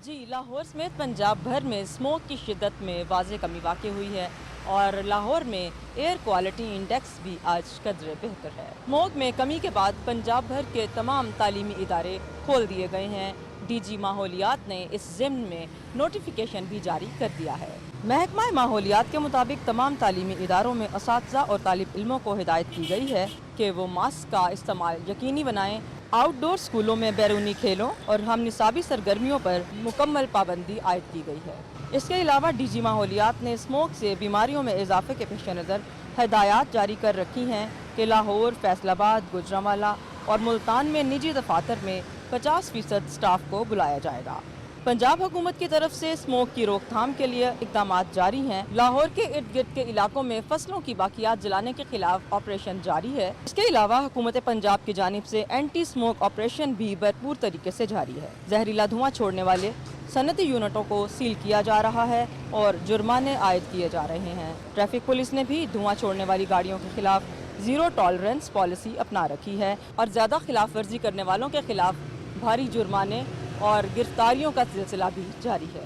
जी, लाहौर समेत पंजाब भर में स्मोक की शिद्दत में वाज़ेह कमी वाक़ई हुई है और लाहौर में एयर क्वालिटी इंडेक्स भी आज कदरे बेहतर है। स्मोक में कमी के बाद पंजाब भर के तमाम तालीमी इदारे खोल दिए गए हैं। डीजी माहौलियात ने इस ज़िम्न में नोटिफिकेशन भी जारी कर दिया है। महकमा माहौलियात के मुताबिक तमाम तालीमी इदारों में असातिज़ा और तालिब इल्मों को हिदायत की गई है कि वो मास्क का इस्तेमाल यकीनी बनाएं। आउटडोर स्कूलों में बैरूनी खेलों और हम निसाबी सरगर्मियों पर मुकम्मल पाबंदी आयद की गई है। इसके अलावा डीजी माहौलियात ने स्मोक से बीमारियों में इजाफे के पेश नज़र हदायत जारी कर रखी हैं कि लाहौर, फैसलाबाद, गुजरांवाला और मुल्तान में निजी दफातर में 50% स्टाफ को बुलाया जाएगा। पंजाब हुकूमत की तरफ से स्मोक की रोकथाम के लिए इक़दाम जारी हैं। लाहौर के इर्द गिर्द के इलाकों में फसलों की बाकियात जलाने के खिलाफ ऑपरेशन जारी है। इसके अलावा हुकूमत पंजाब की जानिब से एंटी स्मोक ऑपरेशन भी भरपूर तरीके से जारी है। जहरीला धुआं छोड़ने वाले सनती यूनिटों को सील किया जा रहा है और जुर्माने आयद किए जा रहे हैं। ट्रैफिक पुलिस ने भी धुआं छोड़ने वाली गाड़ियों के खिलाफ जीरो टॉलरेंस पॉलिसी अपना रखी है और ज़्यादा खिलाफ वर्जी करने वालों के खिलाफ भारी जुर्माने और गिरफ्तारियों का सिलसिला भी जारी है।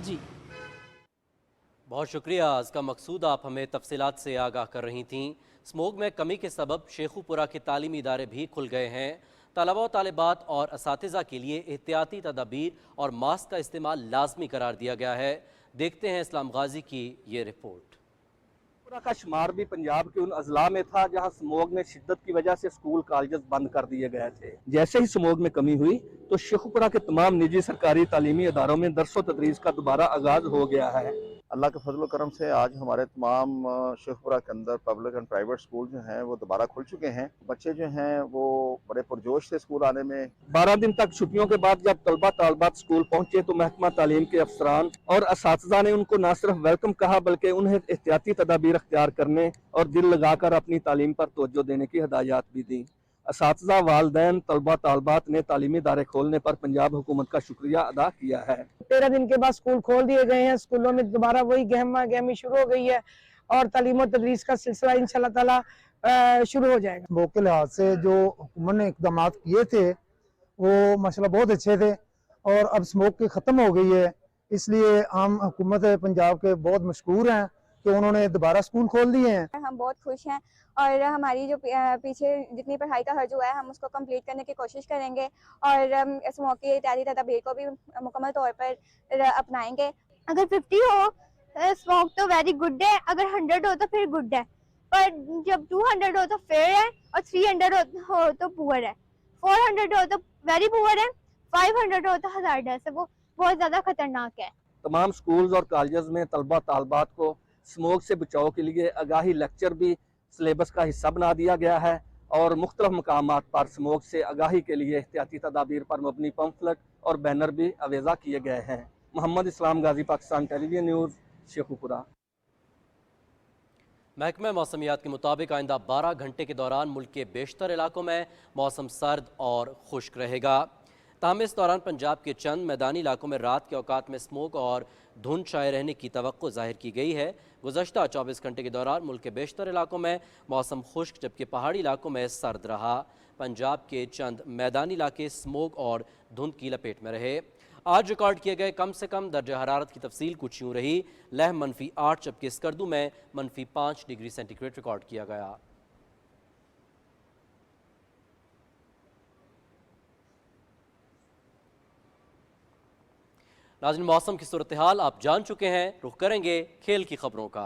जी, बहुत शुक्रिया। इसका मकसूद आप हमें तफसीलात से आगाह कर रही थीं। स्मोक में कमी के सबब शेखुपुरा के तालीमी इदारे भी खुल गए हैं। तलबा व तालिबात और असातिज़ा के लिए एहतियाती तदाबीर और मास्क का इस्तेमाल लाजमी करार दिया गया है। देखते हैं इस्लाम गाजी की ये रिपोर्ट। का शुमार भी पंजाब के उन अजला में था जहां स्मोग में शिद्दत की वजह से स्कूल कॉलेज बंद कर दिए गए थे। जैसे ही स्मोग में कमी हुई तो शेखुपुरा के तमाम निजी सरकारी तालीमी इदारों में दरस व तदरीस का दोबारा आगाज हो गया है। اللہ کے فضل و کرم سے آج ہمارے تمام شیخپورہ کے اندر پبلک اینڈ پرائیویٹ اسکول جو ہیں وہ دوبارہ کھل چکے ہیں. بچے جو ہیں وہ بڑے پرجوش سے اسکول آنے میں. 12 دن تک چھٹیوں کے بعد جب طلبہ طالبات اسکول پہنچے تو محکمہ تعلیم کے افسران اور اساتذہ نے ان کو نہ صرف ویلکم کہا بلکہ انہیں احتیاطی تدابیر اختیار کرنے اور دل لگا کر اپنی تعلیم پر توجہ دینے کی ہدایات بھی دیں. اساتذہ، والدین، طلبہ طالبات نے تعلیمی ادارے کھولنے پر پنجاب حکومت کا شکریہ ادا کیا ہے. 13 دن کے بعد اسکول کھول دیے گئے ہیں. اسکولوں میں دوبارہ وہی گہما گہمی شروع ہو گئی ہے اور تعلیم و تدریس کا سلسلہ انشاءاللہ تعالی شروع ہو جائے گا. اسموگ کے لحاظ سے جو حکومت نے اقدامات کیے تھے وہ ماشاءاللہ بہت اچھے تھے اور اب اسموگ کی ختم ہو گئی ہے. اس لیے ہم حکومت پنجاب کے بہت مشکور ہیں کہ انہوں نے دوبارہ اسکول کھول دیے ہیں. ہم بہت خوش ہیں اور ہماری جو پیچھے جتنی پڑھائی کا حرج ہوا ہے ہم اس کو کمپلیٹ کرنے کی کوشش کریں گے اور اسموگ کی احتیاطی تدابیر کو بھی مکمل طور پر اپنائیں گے. اگر 50 ہو اسموگ تو ویری گڈ ہے، اگر 100 ہو تو پھر گڈ ہے، پر جب 200 ہو تو فیئر ہے اور 300 ہو تو پور ہے، 400 ہو تو ویری پور ہے، 500 ہو تو ہزارڈس ہے، وہ بہت زیادہ خطرناک ہے. تمام سکولز اور کالجز میں طلبہ طالبات کو اسموگ سے بچاؤ کے لیے آگاہی لیکچر بھی سلیبس کا حصہ بنا دیا گیا ہے اور مختلف مقامات پر اسموگ سے آگاہی کے لیے احتیاطی تدابیر پر مبنی پمفلٹ اور بینر بھی اویزہ کیے گئے ہیں. محمد اسلام غازی، پاکستان ٹیلی ویژن نیوز، شیخوپورہ. محکمہ موسمیات کے مطابق آئندہ 12 گھنٹے کے دوران ملک کے بیشتر علاقوں میں موسم سرد اور خشک رہے گا. تاہم اس دوران پنجاب کے چند میدانی علاقوں میں رات کے اوقات میں اسموگ اور دھند چھائے رہنے کی توقع ظاہر کی گئی ہے. گزشتہ 24 گھنٹے کے دوران ملک کے بیشتر علاقوں میں موسم خشک جبکہ پہاڑی علاقوں میں سرد رہا. پنجاب کے چند میدانی علاقے اسموگ اور دھند کی لپیٹ میں رہے. آج ریکارڈ کیے گئے کم سے کم درجہ حرارت کی تفصیل کچھ یوں رہی. لہ -8 جبکہ اسکردو میں -5 ڈگری سینٹی گریڈ ریکارڈ کیا گیا. ناظرین، موسم کی صورتحال آپ جان چکے ہیں. رخ کریں گے کھیل کی خبروں کا.